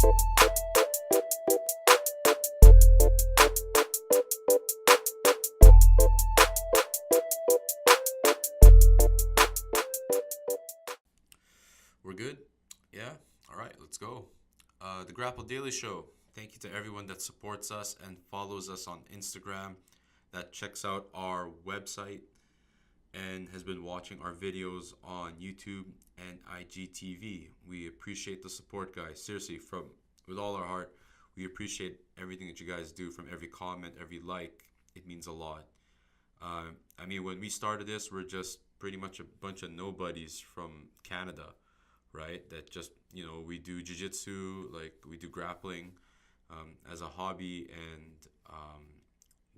We're good? Yeah? Alright, let's go. The Grapple Daily Show. Thank you to everyone that supports us and follows us on Instagram, that checks out our website, and has been watching our videos on YouTube and IGTV. We appreciate the support, guys. Seriously, with all our heart, we appreciate everything that you guys do. From every comment, every like, it means a lot. I mean, when we started this, we're just pretty much a bunch of nobodies from Canada, right? That just, we do jiu-jitsu, like we do grappling as a hobby, and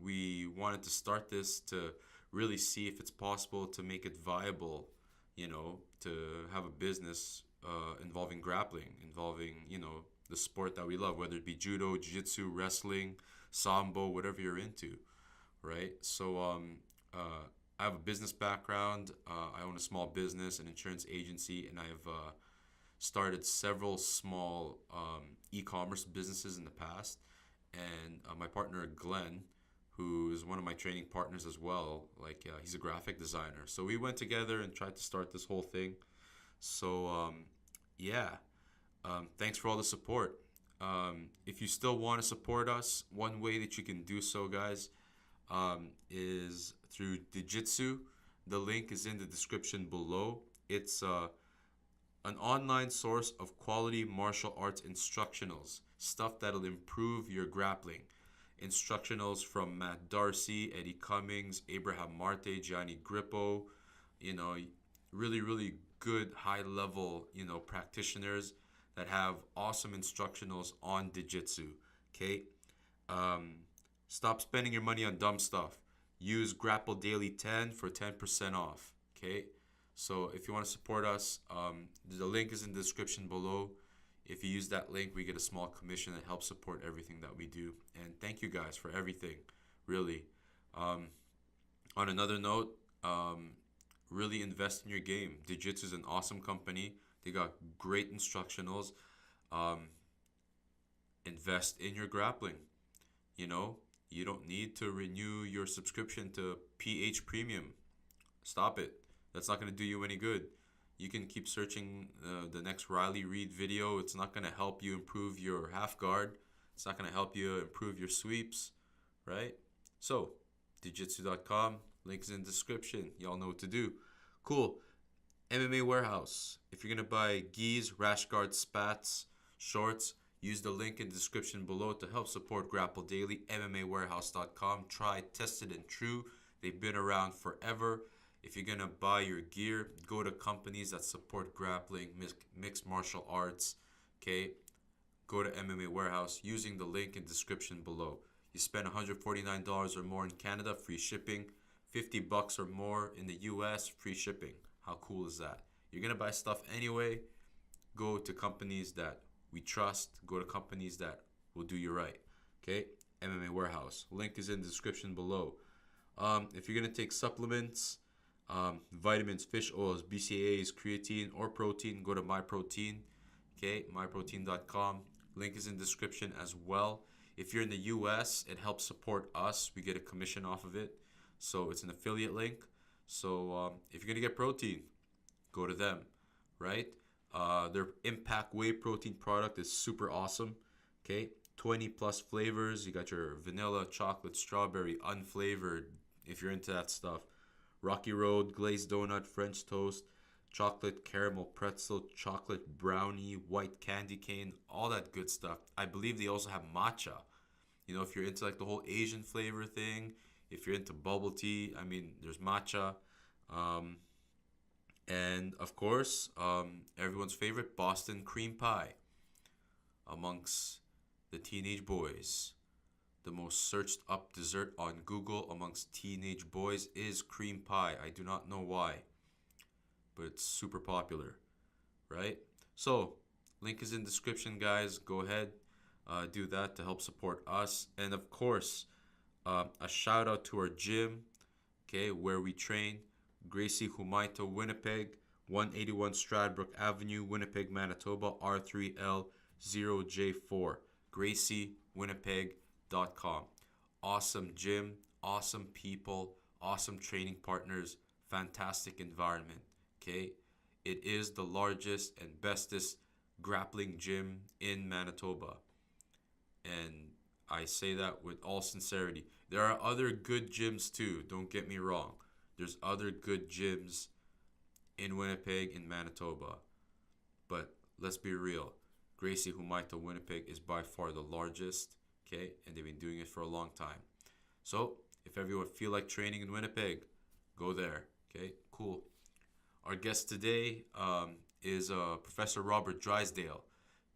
we wanted to start this to really see if it's possible to make it viable, to have a business involving grappling, involving, the sport that we love, whether it be judo, jiu-jitsu, wrestling, sambo, whatever you're into, right? So I have a business background. I own a small business, an insurance agency, and I have started several small e-commerce businesses in the past. And my partner, Glenn, who is one of my training partners as well, he's a graphic designer. So we went together and tried to start this whole thing. So thanks for all the support. If you still want to support us, one way that you can do so, guys, is through Digitsu. The link is in the description below. It's an online source of quality martial arts instructionals, stuff that'll improve your grappling. Instructionals from Matt Darcy, Eddie Cummings, Abraham Marte, Gianni Grippo, really, really good high-level, practitioners that have awesome instructionals on Digitsu, okay? Stop spending your money on dumb stuff. Use grappledaily 10 for 10% off, okay? So if you want to support us, the link is in the description below. If you use that link, we get a small commission that helps support everything that we do. And thank you guys for everything, really. On another note, really invest in your game. Digitsu is an awesome company. They got great instructionals. Invest in your grappling. You don't need to renew your subscription to PH Premium. Stop it. That's not going to do you any good. You can keep searching the next Riley Reid video. It's not going to help you improve your half guard. It's not going to help you improve your sweeps, right? So, Digitsu.com, link is in the description. Y'all know what to do. Cool. MMAWarehouse. If you're going to buy gis, Rashguards, Spats, shorts, use the link in the description below to help support Grapple Daily. MMAWarehouse.com. Tried, tested, and true. They've been around forever. If you're going to buy your gear, go to companies that support grappling, mixed martial arts, okay? Go to MMA Warehouse using the link in the description below. You spend $149 or more in Canada, free shipping. $50 or more in the US, free shipping. How cool is that? You're going to buy stuff anyway. Go to companies that we trust. Go to companies that will do you right, okay? MMA Warehouse. Link is in the description below. If you're going to take supplements, vitamins, fish oils, BCAAs, creatine, or protein, go to Myprotein, okay, myprotein.com. Link is in the description as well. If you're in the US, it helps support us. We get a commission off of it. So it's an affiliate link. So if you're going to get protein, go to them, right? Their Impact Whey protein product is super awesome, okay? 20 plus flavors. You got your vanilla, chocolate, strawberry, unflavored, if you're into that stuff. Rocky Road, glazed donut, French toast, chocolate caramel pretzel, chocolate brownie, white candy cane, all that good stuff. I believe they also have matcha. If you're into like the whole Asian flavor thing, if you're into bubble tea, there's matcha. And of course, everyone's favorite, Boston cream pie. Amongst the teenage boys, the most searched up dessert on Google amongst teenage boys is cream pie. I do not know why, but it's super popular, right? So, link is in the description, guys. Go ahead, do that to help support us. And of course, a shout out to our gym, okay, where we train. Gracie, Humaita, Winnipeg, 181 Stradbrook Avenue, Winnipeg, Manitoba, R3L 0J4, Gracie, Winnipeg.com. Awesome gym, awesome people, awesome training partners, fantastic environment. Okay, it is the largest and bestest grappling gym in Manitoba, and I say that with all sincerity. There are other good gyms too, don't get me wrong. There's other good gyms in Winnipeg and Manitoba. But let's be real. Gracie Humaita Winnipeg is by far the largest, okay? And they've been doing it for a long time. So, if everyone feel like training in Winnipeg, go there, okay? Cool. Our guest today is Professor Robert Drysdale.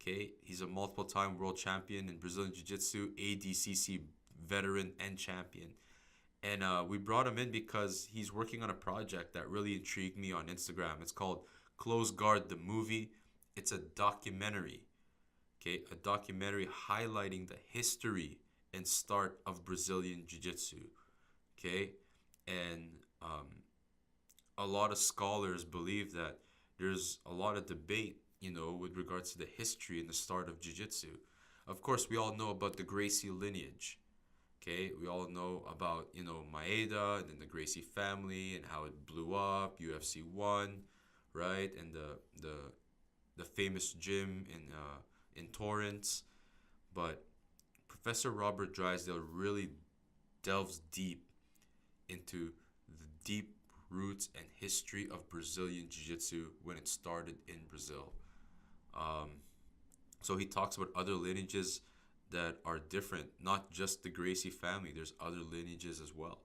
Okay, he's a multiple-time world champion in Brazilian Jiu Jitsu, ADCC veteran and champion. And we brought him in because he's working on a project that really intrigued me on Instagram. It's called Close Guard the Movie. It's a documentary. Okay, a documentary highlighting the history and start of Brazilian Jiu Jitsu. Okay, and a lot of scholars believe that there's a lot of debate, with regards to the history and the start of jiu-jitsu. Of course, we all know about the Gracie lineage. Okay, we all know about, Maeda and then the Gracie family and how it blew up, UFC 1, right? And the famous gym in Torrance. But Professor Robert Drysdale really delves deep into the deep roots and history of Brazilian Jiu-Jitsu when it started in Brazil. So he talks about other lineages that are different, not just the Gracie family. There's other lineages as well.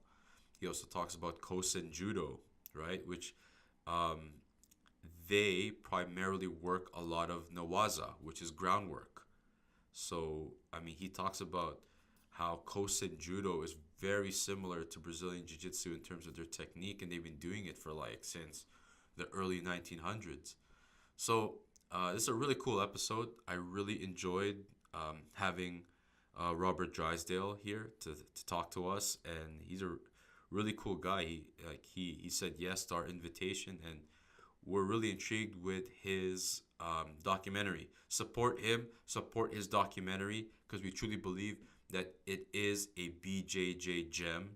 He also talks about Kosen Judo, right? Which they primarily work a lot of Nawaza, which is groundwork. So, he talks about how Kosen Judo is very similar to Brazilian Jiu-Jitsu in terms of their technique, and they've been doing it for since the early 1900s. So this is a really cool episode. I really enjoyed having Robert Drysdale here to talk to us, and he's a really cool guy. He said yes to our invitation, and we're really intrigued with his documentary. Support him, support his documentary, because we truly believe that it is a BJJ gem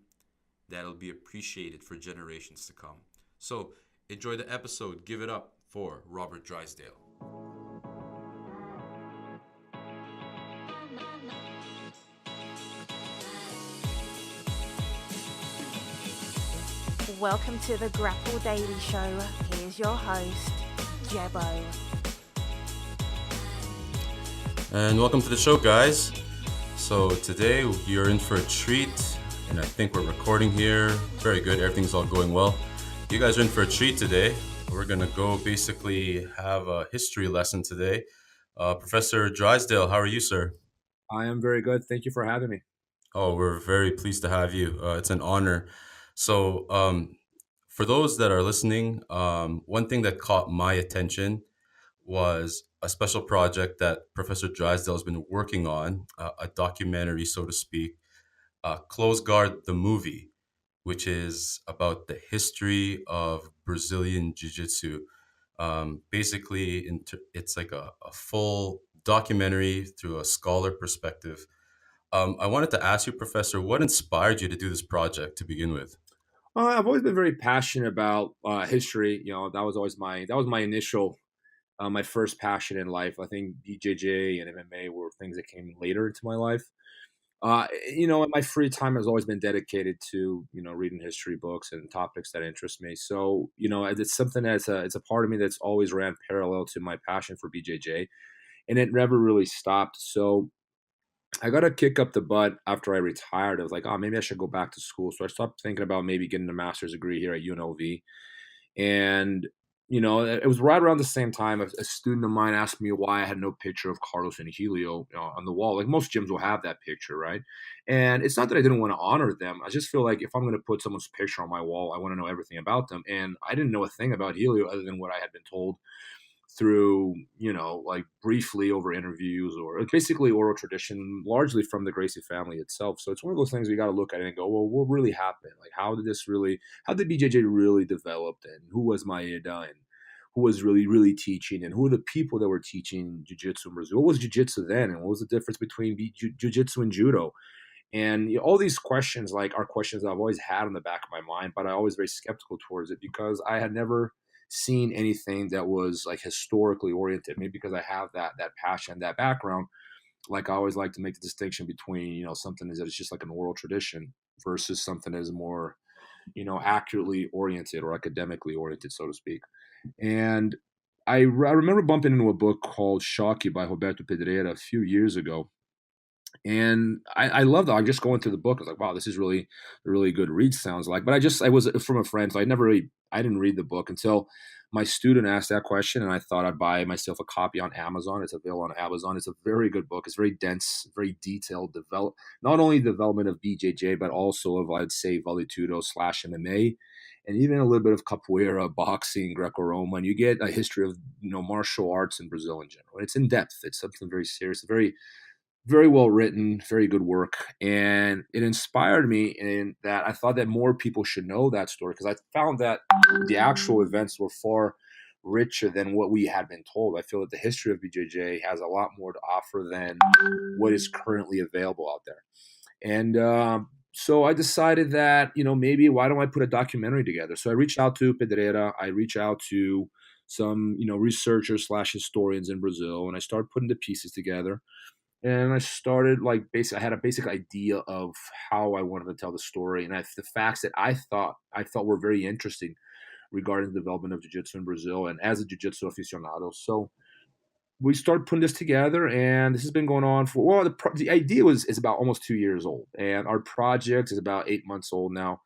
that'll be appreciated for generations to come. So enjoy the episode. Give it up for Robert Drysdale. Welcome to the Grapple Daily Show. Here's your host, Jebo. And welcome to the show, guys. So today you're in for a treat, and I think we're recording here. Very good. Everything's all going well. You guys are in for a treat today. We're going to go basically have a history lesson today. Professor Drysdale, how are you, sir? I am very good. Thank you for having me. Oh, we're very pleased to have you. It's an honor. So for those that are listening, one thing that caught my attention was a special project that Professor Drysdale has been working on, a documentary, so to speak, Close Guard the Movie, which is about the history of Brazilian Jiu-Jitsu. Basically, it's like a full documentary through a scholar perspective. I wanted to ask you, Professor, what inspired you to do this project to begin with? I've always been very passionate about history. That was my initial, my first passion in life. I think BJJ and MMA were things that came later into my life. My free time has always been dedicated to reading history books and topics that interest me. So it's something it's a part of me that's always ran parallel to my passion for BJJ, and it never really stopped. So I got a kick up the butt after I retired. I was like, oh, maybe I should go back to school. So I stopped thinking about maybe getting a master's degree here at UNLV. And, it was right around the same time a student of mine asked me why I had no picture of Carlos and Helio on the wall. Like most gyms will have that picture, right? And it's not that I didn't want to honor them. I just feel like if I'm going to put someone's picture on my wall, I want to know everything about them. And I didn't know a thing about Helio other than what I had been told through, like briefly over interviews or basically oral tradition, largely from the Gracie family itself. So it's one of those things we got to look at it and go, well, what really happened? Like, how did BJJ really develop, and who was Maeda, and who was really, really teaching, and who are the people that were teaching jiu-jitsu in Brazil. What was jiu-jitsu then, and what was the difference between jiu-jitsu and judo? And all these questions, like, are questions that I've always had in the back of my mind, but I always very skeptical towards it because I had never seen anything that was like historically oriented. Maybe because I have that passion, that background. Like, I always like to make the distinction between something that is just like an oral tradition versus something that is more accurately oriented or academically oriented, so to speak. And I remember bumping into a book called Shocky by Roberto Pedreira a few years ago. And I loved it. I just going through the book. I was like, wow, this is really a really good read, sounds like. But I was from a friend, so I didn't read the book until my student asked that question, and I thought I'd buy myself a copy on Amazon. It's available on Amazon. It's a very good book. It's very dense, very detailed, not only development of BJJ, but also of, I'd say, Vale Tudo / MMA, and even a little bit of capoeira, boxing, greco-roman. You get a history of martial arts in Brazil in general. It's in depth. It's something very serious, very very well written, very good work. And it inspired me in that I thought that more people should know that story because I found that the actual events were far richer than what we had been told. I feel that the history of BJJ has a lot more to offer than what is currently available out there. And so I decided that, maybe why don't I put a documentary together? So I reached out to Pedreira. I reached out to some, researchers / historians in Brazil, and I started putting the pieces together. And I started I had a basic idea of how I wanted to tell the story, and the facts that I thought were very interesting regarding the development of jiu-jitsu in Brazil and as a jiu-jitsu aficionado. So we started putting this together, and this has been going on for the idea is about almost 2 years old, and our project is about 8 months old now,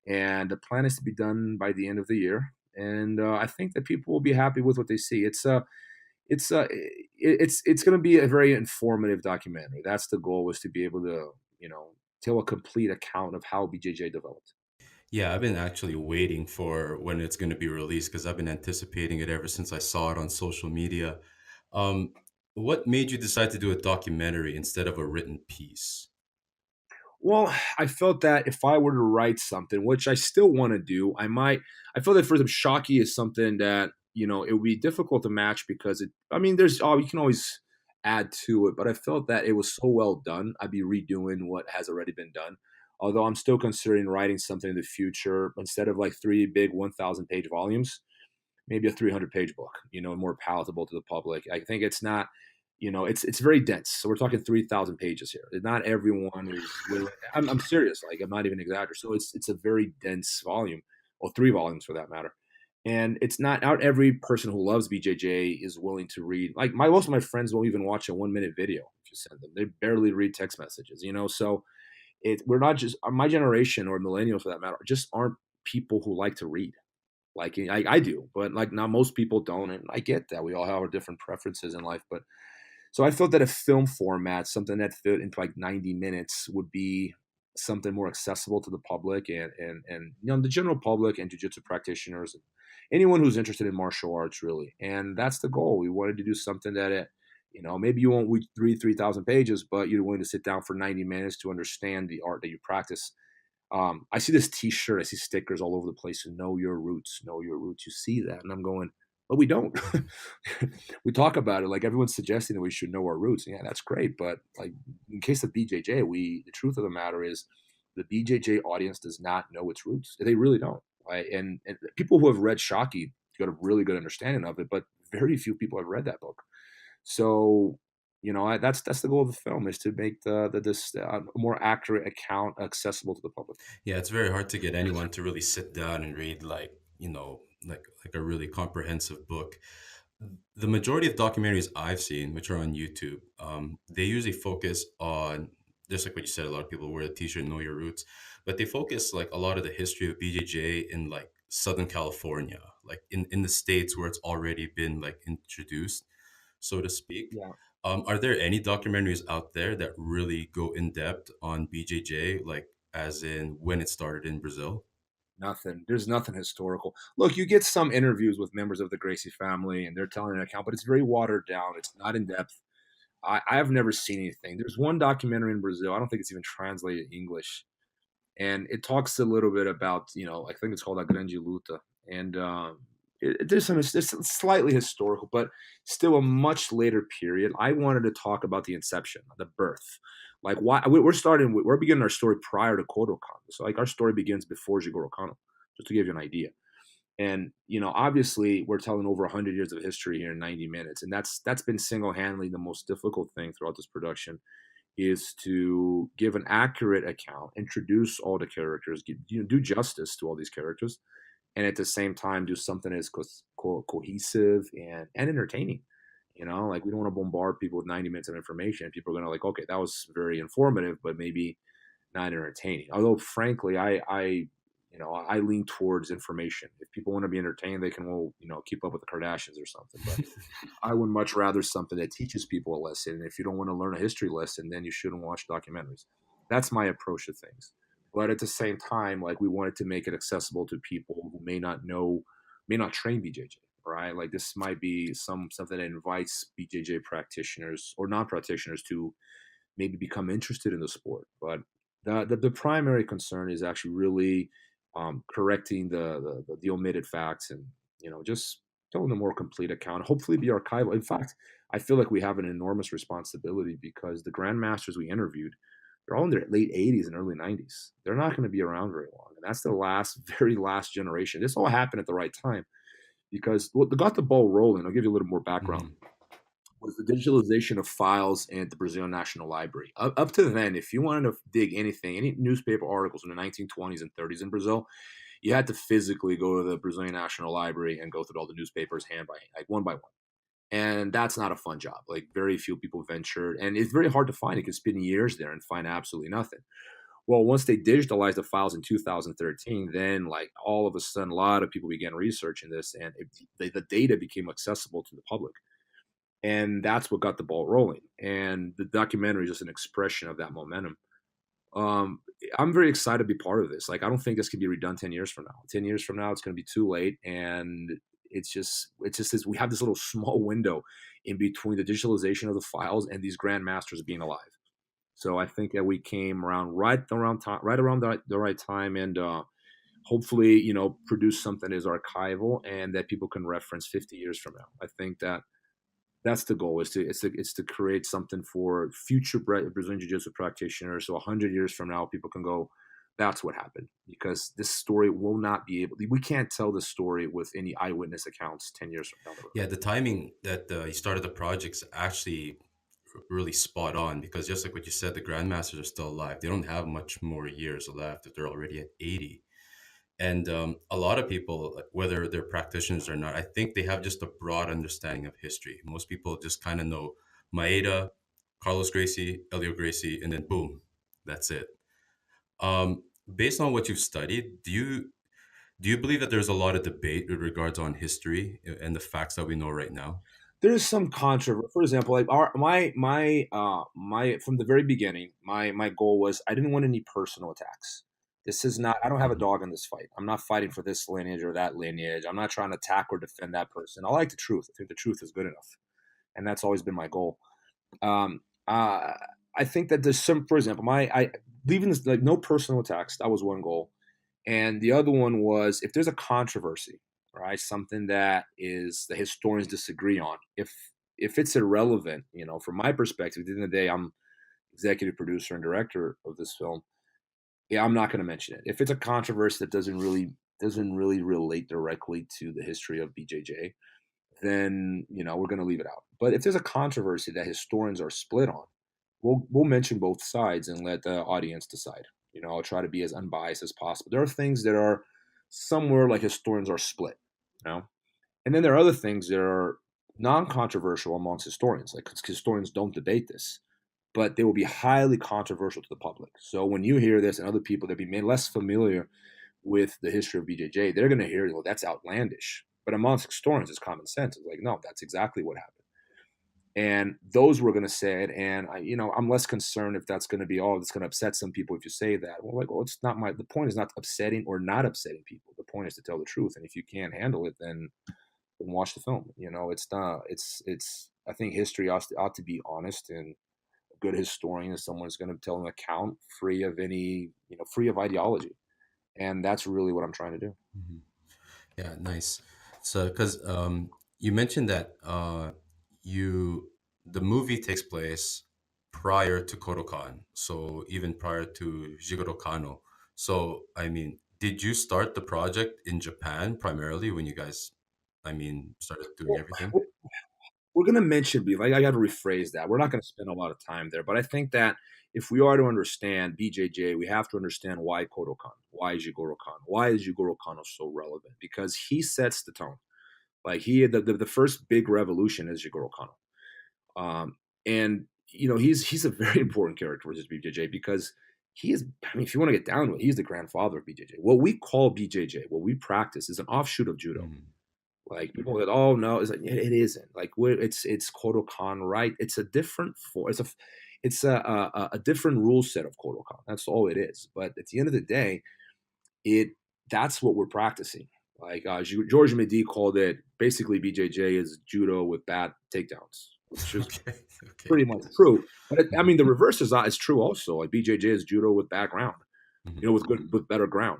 and the plan is to be done by the end of the year. And I think that people will be happy with what they see. It's going to be a very informative documentary. That's the goal, was to be able to tell a complete account of how BJJ developed. Yeah, I've been actually waiting for when it's going to be released because I've been anticipating it ever since I saw it on social media. Um, what made you decide to do a documentary instead of a written piece? Well, I felt that if I were to write something, which I still want to do, I feel that for the Shocky is something that, it would be difficult to match because you can always add to it, but I felt that it was so well done. I'd be redoing what has already been done. Although I'm still considering writing something in the future instead of like 3 big 1,000-page volumes, maybe a 300-page book, more palatable to the public. I think it's not, it's very dense. So we're talking 3,000 pages here. Not everyone is willing. I'm serious. Like, I'm not even exaggerating. So it's a very dense volume, or 3 volumes for that matter. And it's not every person who loves BJJ is willing to read. Like, most of my friends won't even watch a 1-minute video if you send them. They barely read text messages, So we're not just my generation, or millennials for that matter, just aren't people who like to read. Like, I do, but like, not most people don't, and I get that we all have our different preferences in life. But so I felt that a film format, something that fit into like 90 minutes, would be something more accessible to the public and the general public and jiu-jitsu practitioners, and anyone who's interested in martial arts, really. And that's the goal. We wanted to do something that maybe you won't read 3,000 pages, but you're willing to sit down for 90 minutes to understand the art that you practice. I see this T-shirt, I see stickers all over the place. Know your roots, know your roots. You see that, and I'm going, but we don't. We talk about it like everyone's suggesting that we should know our roots. Yeah, that's great, but like, in case of BJJ, the truth of the matter is the BJJ audience does not know its roots. They really don't. Right? And people who have read Shocky got a really good understanding of it, but very few people have read that book. So that's the goal of the film, is to make this more accurate account accessible to the public. Yeah, it's very hard to get anyone to really sit down and read like a really comprehensive book. The majority of documentaries I've seen, which are on YouTube, they usually focus on, just like what you said, a lot of people wear the t-shirt, know your roots, but they focus like a lot of the history of BJJ in like Southern California, like in the States where it's already been like introduced, so to speak. Yeah. Are there any documentaries out there that really go in depth on BJJ, like as in when it started in Brazil? Nothing. There's nothing historical. Look, you get some interviews with members of the Gracie family, and they're telling an account, but it's very watered down. It's not in depth. I have never seen anything. There's one documentary in Brazil. I don't think it's even translated English, and it talks a little bit about, I think it's called A Grande Luta, and it's slightly historical, but still a much later period. I wanted to talk about the inception, the birth. Like why we're beginning our story prior to Kodokan. So like our story begins before Jigoro Kano, just to give you an idea. And obviously we're telling over 100 years of history here in 90 minutes. And that's been single-handedly the most difficult thing throughout this production, is to give an accurate account, introduce all the characters, do justice to all these characters, and at the same time do something as cohesive and entertaining. Like we don't want to bombard people with 90 minutes of information. People are going to like, okay, that was very informative, but maybe not entertaining. Although frankly, I lean towards information. If people want to be entertained, they can, keep up with the Kardashians or something. But I would much rather something that teaches people a lesson. If you don't want to learn a history lesson, then you shouldn't watch documentaries. That's my approach to things. But at the same time, like we wanted to make it accessible to people who may not train BJJ, right? Like this might be something that invites BJJ practitioners or non-practitioners to maybe become interested in the sport. But the primary concern is actually really correcting the omitted facts, and just telling a more complete account, hopefully be archival. In fact, I feel like we have an enormous responsibility because the grandmasters we interviewed, they're all in their late 80s and early 90s. They're not going to be around very long, and that's the very last generation. This all happened at the right time because what got the ball rolling, I'll give you a little more background, was the digitalization of files at the Brazilian National Library. Up to then, if you wanted to dig anything, any newspaper articles in the 1920s and 30s in Brazil, you had to physically go to the Brazilian National Library and go through all the newspapers hand by hand, like one by one. And that's not a fun job. Like very few people ventured, and it's very hard to find. You can spend years there and find absolutely nothing. Well, once they digitalized the files in 2013, then like all of a sudden, a lot of people began researching this, and the data became accessible to the public. And that's what got the ball rolling. And the documentary is just an expression of that momentum. I'm very excited to be part of this. Like, I don't think this can be redone 10 years from now. 10 years from now, it's going to be too late. And it's just this, we have this little small window in between the digitalization of the files and these grandmasters being alive. So I think that we came around right around the right time, and hopefully, produce something as archival and that people can reference 50 years from now. I think that's the goal, is to create something for future Brazilian Jiu-Jitsu practitioners. So 100 years from now, people can go, that's what happened, because this story will not be we can't tell this story with any eyewitness accounts 10 years from now. Yeah, the timing that you started the project's actually really spot on, because just like what you said, the grandmasters are still alive. They don't have much more years left if they're already at 80. And a lot of people, whether they're practitioners or not, I think they have just a broad understanding of history. Most people just kind of know Maeda, Carlos Gracie, Elio Gracie, and then boom, that's it. Based on what you've studied, do you believe that there's a lot of debate with regards on history and the facts that we know right now? There's some controversy. For example, like my from the very beginning, my goal was I didn't want any personal attacks. This is not, I don't have a dog in this fight. I'm not fighting for this lineage or that lineage. I'm not trying to attack or defend that person. I like the truth. I think the truth is good enough. And that's always been my goal. I think that there's some, for example, leaving this, like, no personal attacks. That was one goal. And the other one was, if there's a controversy, right, something that is the historians disagree on, if it's irrelevant, from my perspective, at the end of the day, I'm executive producer and director of this film. Yeah, I'm not going to mention it. If it's a controversy that doesn't really relate directly to the history of BJJ, then we're going to leave it out. But if there's a controversy that historians are split on, we'll mention both sides and let the audience decide. I'll try to be as unbiased as possible. There are things that are somewhere like historians are split, and then there are other things that are non-controversial amongst historians. Like historians don't debate this, but they will be highly controversial to the public. So when you hear this and other people that be made less familiar with the history of BJJ, they're going to hear, that's outlandish. But amongst historians, it's common sense. It's like, no, that's exactly what happened. And those were going to say it. And I'm less concerned if that's going to be, it's going to upset some people if you say that. Well, it's not the point is not upsetting or not upsetting people. The point is to tell the truth. And if you can't handle it, then watch the film. It's not, I think history ought to be honest, and a good historian is someone who's going to tell an account free of any, free of ideology. And that's really what I'm trying to do. Mm-hmm. Yeah, nice. So, because you mentioned that you the movie takes place prior to Kodokan, so even prior to Jigoro Kano. So, I mean, did you start the project in Japan primarily when you guys, I mean, started doing everything? Well, we're going to mention, like, I got to rephrase that. We're not going to spend a lot of time there, but I think that if we are to understand BJJ, we have to understand why Kodokan, why Jigoro Kano, why is Jigoro Kano so relevant? Because he sets the tone. Like the first big revolution is Jigoro Kano, and he's a very important character with his BJJ because he is. I mean, if you want to get down to it, he's the grandfather of BJJ. What we call BJJ, what we practice, is an offshoot of judo. Mhm. Like people that, oh no, it's like it isn't. Like it's Kodokan, right? It's a different for it's a different rule set of Kodokan. That's all it is. But at the end of the day, it that's what we're practicing. Like George Mehdi called it basically BJJ is judo with bad takedowns, which is Okay. Okay. pretty much true. But I Mhm. mean, the reverse is true also. Like BJJ is judo with bad ground, Mhm. with better ground,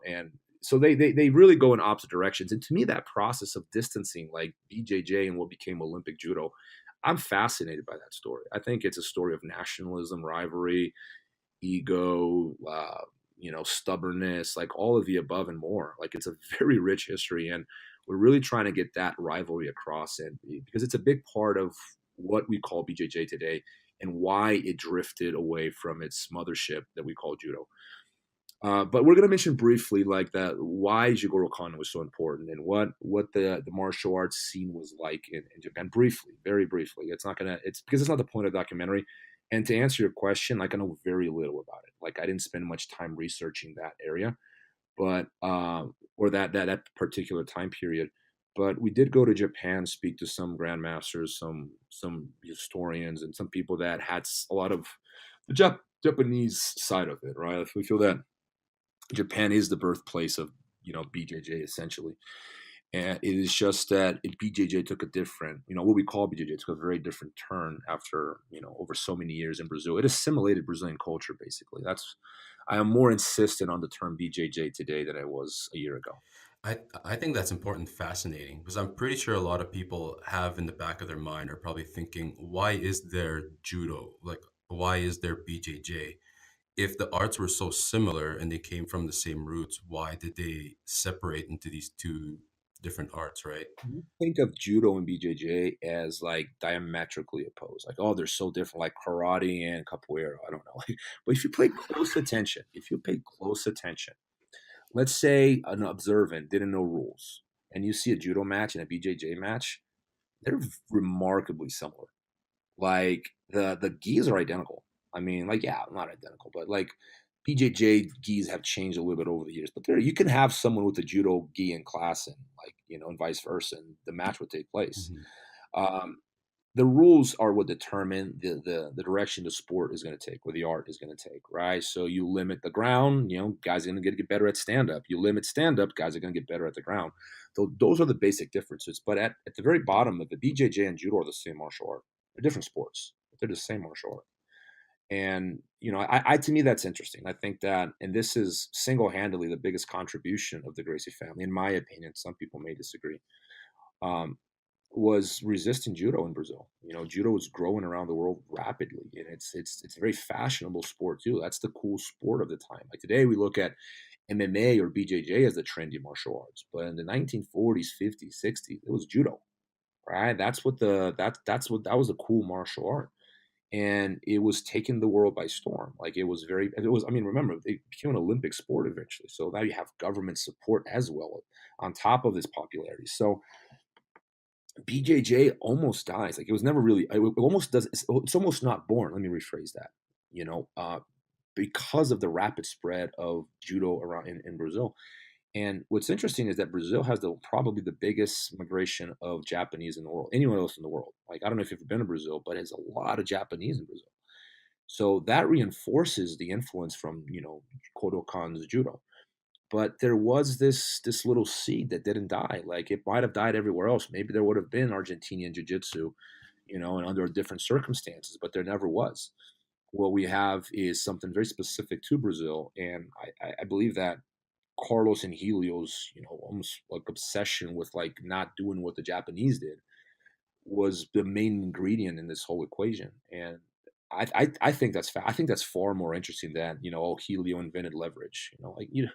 and so they really go in opposite directions. And to me, that process of distancing like BJJ and what became Olympic judo, I'm fascinated by that story. I think it's a story of nationalism, rivalry, ego, stubbornness, like all of the above and more. Like it's a very rich history, and we're really trying to get that rivalry across, and because it's a big part of what we call BJJ today, and why it drifted away from its mothership that we call judo. But we're going to mention briefly like that why Jigoro Kano was so important and what the martial arts scene was like in Japan briefly, very briefly. It's because it's not the point of the documentary. And to answer your question, like I know very little about it. Like I didn't spend much time researching that area, but or that particular time period. But we did go to Japan, speak to some grandmasters, some historians, and some people that had a lot of the Japanese side of it, right? We feel that Japan is the birthplace of BJJ essentially, and it is just that BJJ took a different, what we call BJJ took a very different turn after over so many years in Brazil. It assimilated Brazilian culture basically. I am more insistent on the term BJJ today than I was a year ago. I think that's important, fascinating, because I'm pretty sure a lot of people have in the back of their mind are probably thinking, why is there judo? Like, why is there BJJ? If the arts were so similar and they came from the same roots, why did they separate into these two different arts, right? You think of judo and BJJ as like diametrically opposed, like oh they're so different, like karate and capoeira. I don't know, but if you pay close attention, let's say an observant didn't know rules, and you see a judo match and a BJJ match, they're remarkably similar. Like the gis are identical. I mean, like yeah, not identical, but like BJJ gis have changed a little bit over the years. But there, you can have someone with a judo gi in class, and like and vice versa, and the match would take place. Hmm. Um, the rules are what determine the direction the sport is going to take, or the art is going to take, right? So you limit the ground, guys are going to get better at stand up. You limit stand up, guys are going to get better at the ground. So those are the basic differences. But at the very bottom of the BJJ and judo are the same martial art. They're different sports, but they're the same martial art. And I to me that's interesting. I think that, and this is single handedly the biggest contribution of the Gracie family, in my opinion. Some people may disagree. Um, was resisting judo in Brazil. Judo is growing around the world rapidly, and it's a very fashionable sport too. That's the cool sport of the time. Like today, we look at MMA or BJJ as the trendy martial arts, but in the 1940s, 50s, 60s, it was judo, right? That was a cool martial art, and it was taking the world by storm. Like it was. I mean, remember, it became an Olympic sport eventually. So now you have government support as well on top of this popularity. So BJJ almost dies. Like it was never really. It almost does. It's almost not born. Let me rephrase that. You know, uh, because of the rapid spread of judo around in Brazil. And what's interesting is that Brazil has probably the biggest migration of Japanese in the world. Anyone else in the world? Like I don't know if you've ever been to Brazil, but there's a lot of Japanese in Brazil. So that reinforces the influence from Kodokan's judo. But there was this little seed that didn't die. Like it might have died everywhere else. Maybe there would have been Argentinian jiu-jitsu, and under different circumstances, but there never was. What we have is something very specific to Brazil, and I believe that Carlos and Helio's, almost like obsession with like not doing what the Japanese did was the main ingredient in this whole equation. And I think I think that's far more interesting than, oh, Helio invented leverage. Like you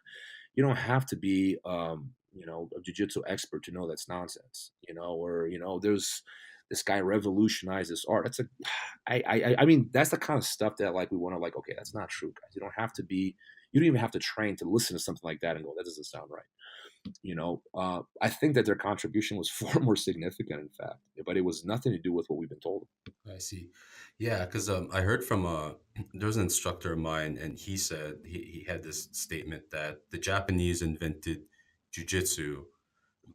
don't have to be a jiu-jitsu expert to know that's nonsense, or there's this guy revolutionized this art. That's a I mean, that's the kind of stuff that like we want to like, okay, that's not true, guys. You don't even have to train to listen to something like that and go, that doesn't sound right. I think that their contribution was far more significant, in fact, but it was nothing to do with what we've been told. I see. Yeah, because I heard from there was an instructor of mine, and he said he had this statement that the Japanese invented jujitsu,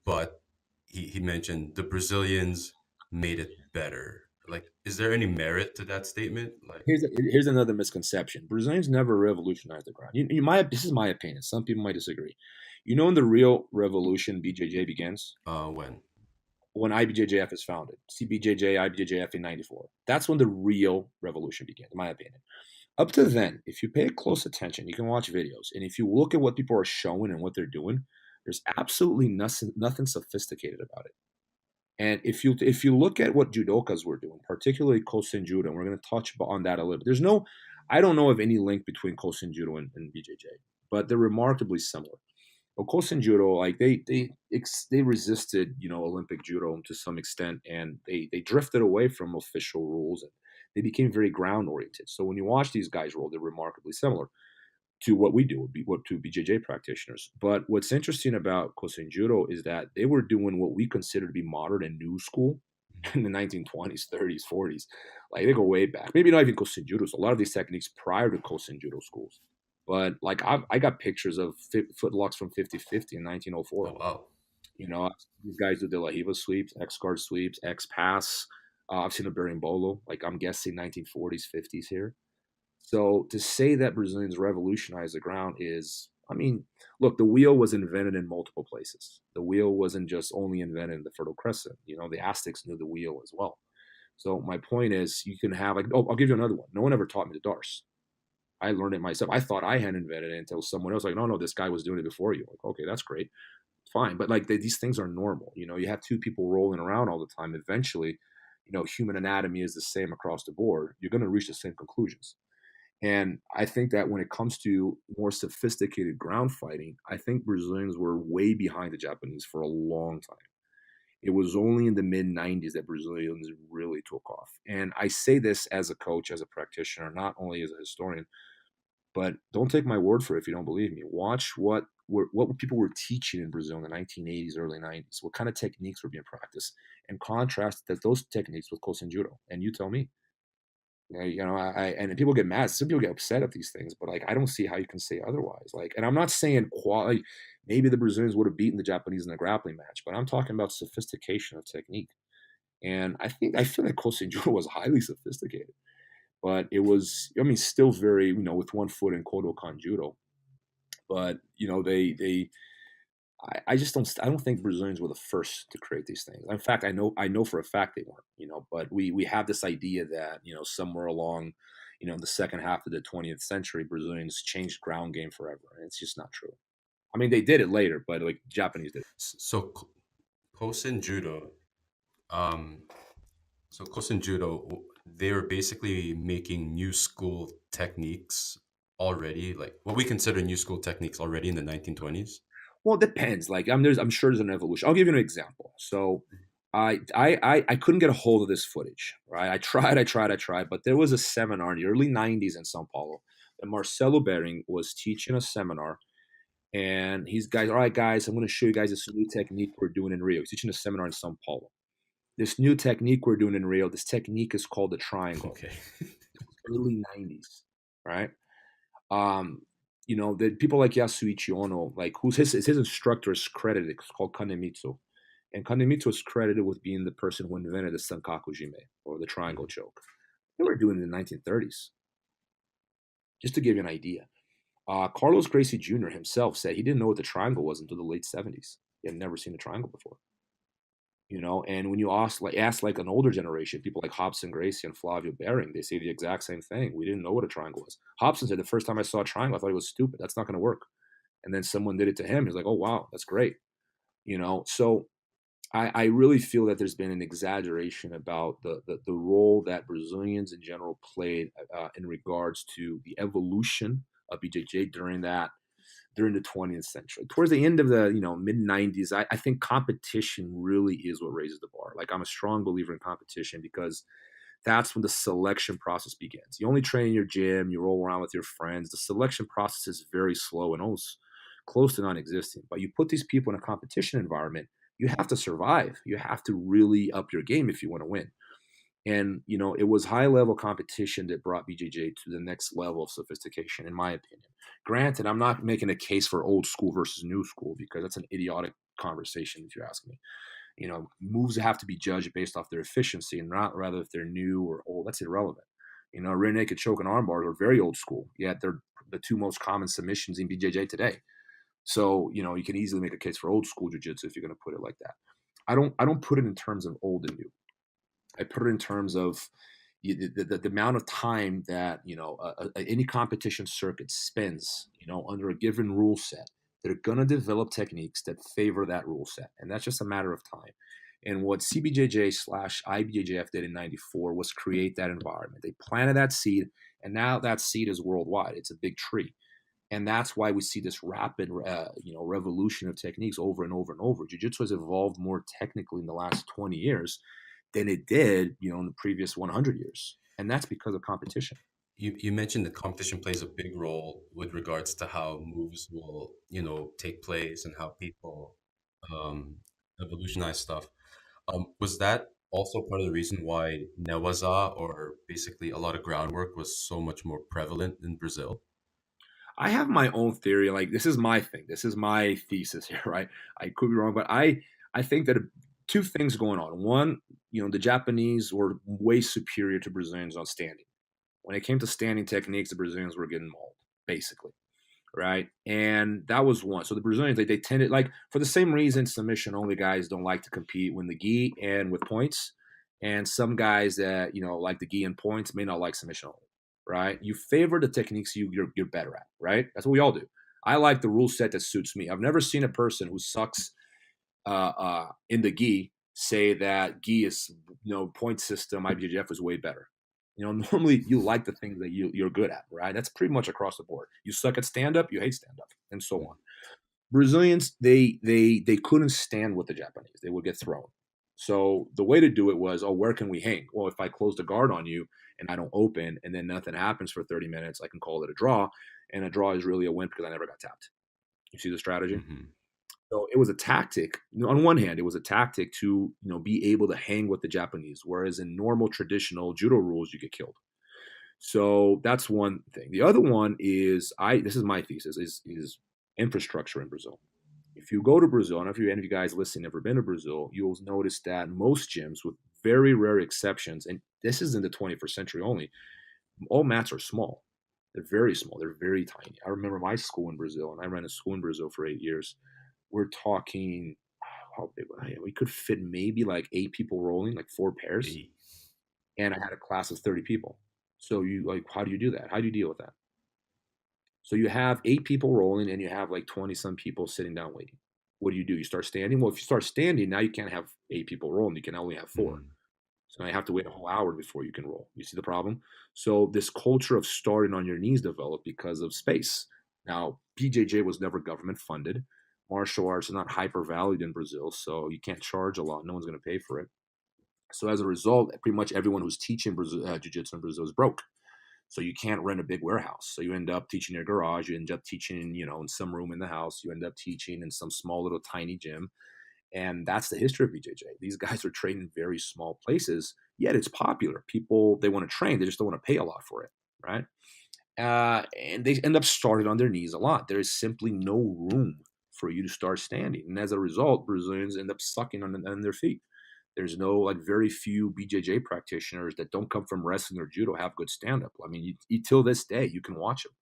but he mentioned the Brazilians made it better. Like, is there any merit to that statement? Like, Here's another misconception. Brazilians never revolutionized the ground. This is my opinion. Some people might disagree. When the real revolution BJJ begins? When IBJJF is founded. CBJJ, IBJJF in 94. That's when the real revolution began, in my opinion. Up to then, if you pay close attention, you can watch videos. And if you look at what people are showing and what they're doing, there's absolutely nothing sophisticated about it. And if you look at what judokas were doing, particularly Kosen Judo, and we're going to touch on that a little bit. I don't know of any link between Kosen Judo and BJJ, but they're remarkably similar. Well, Kosen Judo, like they resisted, Olympic judo to some extent, and they drifted away from official rules, and they became very ground oriented. So when you watch these guys roll, they're remarkably similar to what we do, to BJJ practitioners. But what's interesting about Kosen Judo is that they were doing what we consider to be modern and new school in the 1920s, 30s, 40s. Like they go way back. Maybe not even Kosen Judo. So a lot of these techniques prior to Kosen Judo schools. But like I got pictures of footlocks from 50-50 in 1904. Oh, wow. These guys do De La Riva sweeps, X guard sweeps, X pass. I've seen a berimbolo. Like I'm guessing 1940s, 50s here. So to say that Brazilians revolutionized the ground is, I mean, look, the wheel was invented in multiple places. The wheel wasn't just only invented in the Fertile Crescent. The Aztecs knew the wheel as well. So my point is, you can have I'll give you another one. No one ever taught me the Dars. I learned it myself. I thought I had invented it until someone else no, this guy was doing it before you. Like, okay, that's great, fine. But like these things are normal. You have two people rolling around all the time. Eventually, human anatomy is the same across the board. You're going to reach the same conclusions. And I think that when it comes to more sophisticated ground fighting, I think Brazilians were way behind the Japanese for a long time. It was only in the mid-90s that Brazilians really took off. And I say this as a coach, as a practitioner, not only as a historian, but don't take my word for it if you don't believe me. Watch what people were teaching in Brazil in the 1980s, early 90s, what kind of techniques were being practiced, and contrast those techniques with Kosen Judo. And you tell me. And people get mad. Some people get upset at these things, but like I don't see how you can say otherwise. Like, and I'm not saying quality. Maybe the Brazilians would have beaten the Japanese in a grappling match, but I'm talking about sophistication of technique. And I feel like Kosen Judo was highly sophisticated, but it was, still very, with one foot in Kodokan Judo. But I just don't think Brazilians were the first to create these things. In fact, I know for a fact they weren't, but we have this idea that, somewhere along, in the second half of the 20th century, Brazilians changed ground game forever. And it's just not true. I mean, they did it later, but like Japanese did. So Kosen Judo, they were basically making new school techniques already, like what we consider new school techniques already in the 1920s. Well, it depends. Like I'm sure there's an evolution. I'll give you an example. So I couldn't get a hold of this footage, right? I tried, but there was a seminar in the early 90s in São Paulo that Marcelo Bering was teaching a seminar. And all right, guys, I'm going to show you guys this new technique we're doing in Rio. He's teaching a seminar in São Paulo. This new technique we're doing in Rio, this technique is called the triangle. Okay. Early 90s, right? The people like Yasuichi Ono, like his instructor is credited, it's called Kanemitsu. And Kanemitsu is credited with being the person who invented the Sankaku Jime, or the triangle choke. They were doing it in the 1930s. Just to give you an idea. Carlos Gracie Jr. himself said he didn't know what the triangle was until the late 70s. He had never seen a triangle before. And when you ask like an older generation, people like Hobson Gracie and Flavio Bering, they say the exact same thing. We didn't know what a triangle was. Hobson said, the first time I saw a triangle, I thought it was stupid. That's not going to work. And then someone did it to him. He's like, oh, wow, that's great. So I really feel that there's been an exaggeration about the role that Brazilians in general played in regards to the evolution of BJJ during the 20th century. Towards the end of the mid 90s, I think competition really is what raises the bar. Like, I'm a strong believer in competition because that's when the selection process begins. You only train in your gym, you roll around with your friends. The selection process is very slow and almost close to non-existent. But you put these people in a competition environment, you have to survive. You have to really up your game if you want to win. And, it was high level competition that brought BJJ to the next level of sophistication, in my opinion. Granted, I'm not making a case for old school versus new school because that's an idiotic conversation, if you ask me. Moves have to be judged based off their efficiency and not rather if they're new or old. That's irrelevant. Rear naked choke and arm bars are very old school, yet they're the two most common submissions in BJJ today. So, you can easily make a case for old school jiu-jitsu if you're going to put it like that. I don't put it in terms of old and new. I put it in terms of the amount of time that any competition circuit spends under a given rule set. They're going to develop techniques that favor that rule set, and that's just a matter of time. And what CBJJ/IBJJF did in '94 was create that environment. They planted that seed, and now that seed is worldwide. It's a big tree, and that's why we see this rapid revolution of techniques over and over and over. Jiu-Jitsu has evolved more technically in the last 20 years than it did, in the previous 100 years. And that's because of competition. You mentioned that competition plays a big role with regards to how moves will, take place and how people evolutionize stuff. Was that also part of the reason why Newaza, or basically a lot of groundwork, was so much more prevalent in Brazil? I have my own theory. Like, this is my thing. This is my thesis here, right? I could be wrong, but I think that two things going on. One, the Japanese were way superior to Brazilians on standing. When it came to standing techniques, the Brazilians were getting mauled, basically, right? And that was one. So the Brazilians, they tended, like, for the same reason, submission-only guys don't like to compete when the gi and with points. And some guys that, like the gi and points may not like submission-only, right? You favor the techniques you're better at, right? That's what we all do. I like the rule set that suits me. I've never seen a person who sucks in the gi say that gi is point system, IBJJF is way better. Normally you like the things that you're good at, right? That's pretty much across the board. You suck at stand up, you hate stand up, and so on. Brazilians, they couldn't stand with the Japanese. They would get thrown. So the way to do it was, where can we hang? Well, if I close the guard on you and I don't open and then nothing happens for 30 minutes, I can call it a draw. And a draw is really a win because I never got tapped. You see the strategy? Mm-hmm. So it was a tactic. On one hand, it was a tactic to be able to hang with the Japanese, whereas in normal traditional judo rules, you get killed. So that's one thing. The other one is this is my thesis is infrastructure in Brazil. If you go to Brazil, and if any of you guys listening ever been to Brazil, you'll notice that most gyms, with very rare exceptions, and this is in the 21st century only, all mats are small. They're very small. They're very tiny. I remember my school in Brazil, and I ran a school in Brazil for 8 years. We're talking, how big? We could fit maybe like 8 people rolling, like 4 pairs. And I had a class of 30 people. So how do you do that? How do you deal with that? So you have 8 people rolling and you have like 20 some people sitting down waiting. What do? You start standing? Well, if you start standing, now you can't have 8 people rolling. You can only have 4. Mm. So now you have to wait a whole hour before you can roll. You see the problem? So this culture of starting on your knees developed because of space. Now, BJJ was never government funded. Martial arts are not hyper valued in Brazil, so you can't charge a lot. No one's going to pay for it. So as a result, pretty much everyone who's teaching jiu-jitsu in Brazil is broke. So you can't rent a big warehouse. So you end up teaching in your garage. You end up teaching, in some room in the house. You end up teaching in some small little tiny gym. And that's the history of BJJ. These guys are trained in very small places, yet it's popular. People, they want to train. They just don't want to pay a lot for it, right? And they end up started on their knees a lot. There is simply no room for you to start standing. And as a result, Brazilians end up sucking on their feet. There's no, very few BJJ practitioners that don't come from wrestling or judo have good stand-up. I mean, till this day, you can watch them.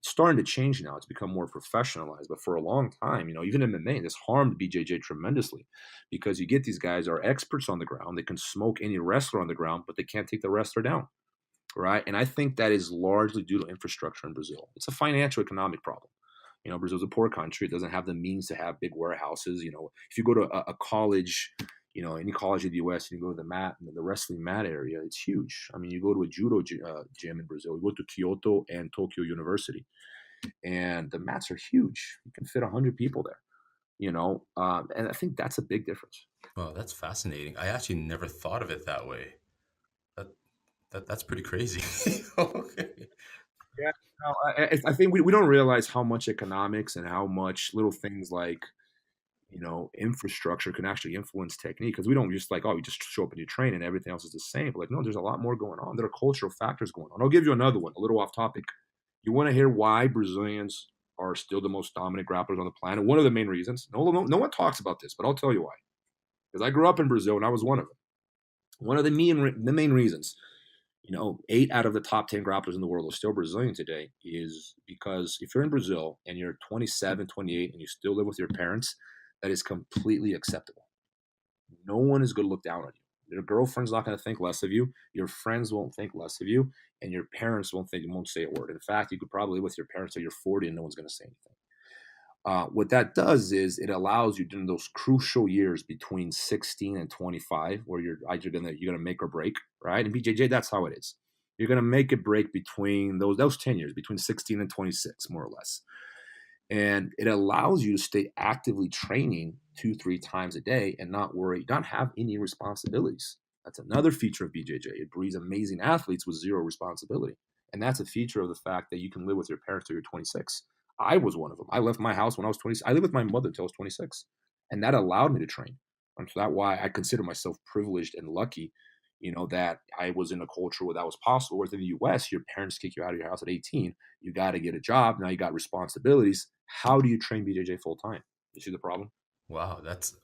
It's starting to change now. It's become more professionalized. But for a long time, even MMA, this harmed BJJ tremendously because you get these guys are experts on the ground. They can smoke any wrestler on the ground, but they can't take the wrestler down, right? And I think that is largely due to infrastructure in Brazil. It's a financial economic problem. You know, Brazil's a poor country. It doesn't have the means to have big warehouses. You know, if you go to a college, you know, any college in the U.S., and you go to the mat, the wrestling mat area, it's huge. I mean, you go to a judo gym in Brazil, you go to Kyoto and Tokyo University, and the mats are huge. You can fit 100 people there, you know, and I think that's a big difference. Well, that's fascinating. I actually never thought of it that way. That, that's pretty crazy. Okay. Yeah, no, I think we don't realize how much economics and how much little things like, you know, infrastructure can actually influence technique, because we don't just like, oh, you just show up and you train and everything else is the same. But like, no, there's a lot more going on. There are cultural factors going on. I'll give you another one, a little off topic. You want to hear why Brazilians are still the most dominant grapplers on the planet? One of the main reasons, no one talks about this, but I'll tell you why. Because I grew up in Brazil and I was one of them. One of the main reasons, you know, 8 out of the top 10 grapplers in the world are still Brazilian today, is because if you're in Brazil and you're 27, 28, and you still live with your parents, that is completely acceptable. No one is going to look down on you. Your girlfriend's not going to think less of you. Your friends won't think less of you. And your parents won't say a word. In fact, you could probably live with your parents till you're 40 and no one's going to say anything. What that does is it allows you during those crucial years between 16 and 25, where you're gonna make or break, right? In BJJ, that's how it is. You're gonna make a break between those 10 years, between 16 and 26, more or less. And it allows you to stay actively training 2-3 times a day and not have any responsibilities. That's another feature of BJJ. It breeds amazing athletes with zero responsibility. And that's a feature of the fact that you can live with your parents till you're 26. I was one of them. I left my house when I was 20. I lived with my mother until I was 26. And that allowed me to train. And so that's why I consider myself privileged and lucky, you know, that I was in a culture where that was possible. Whereas in the US, your parents kick you out of your house at 18. You got to get a job. Now you got responsibilities. How do you train BJJ full time? You see the problem? Wow, that's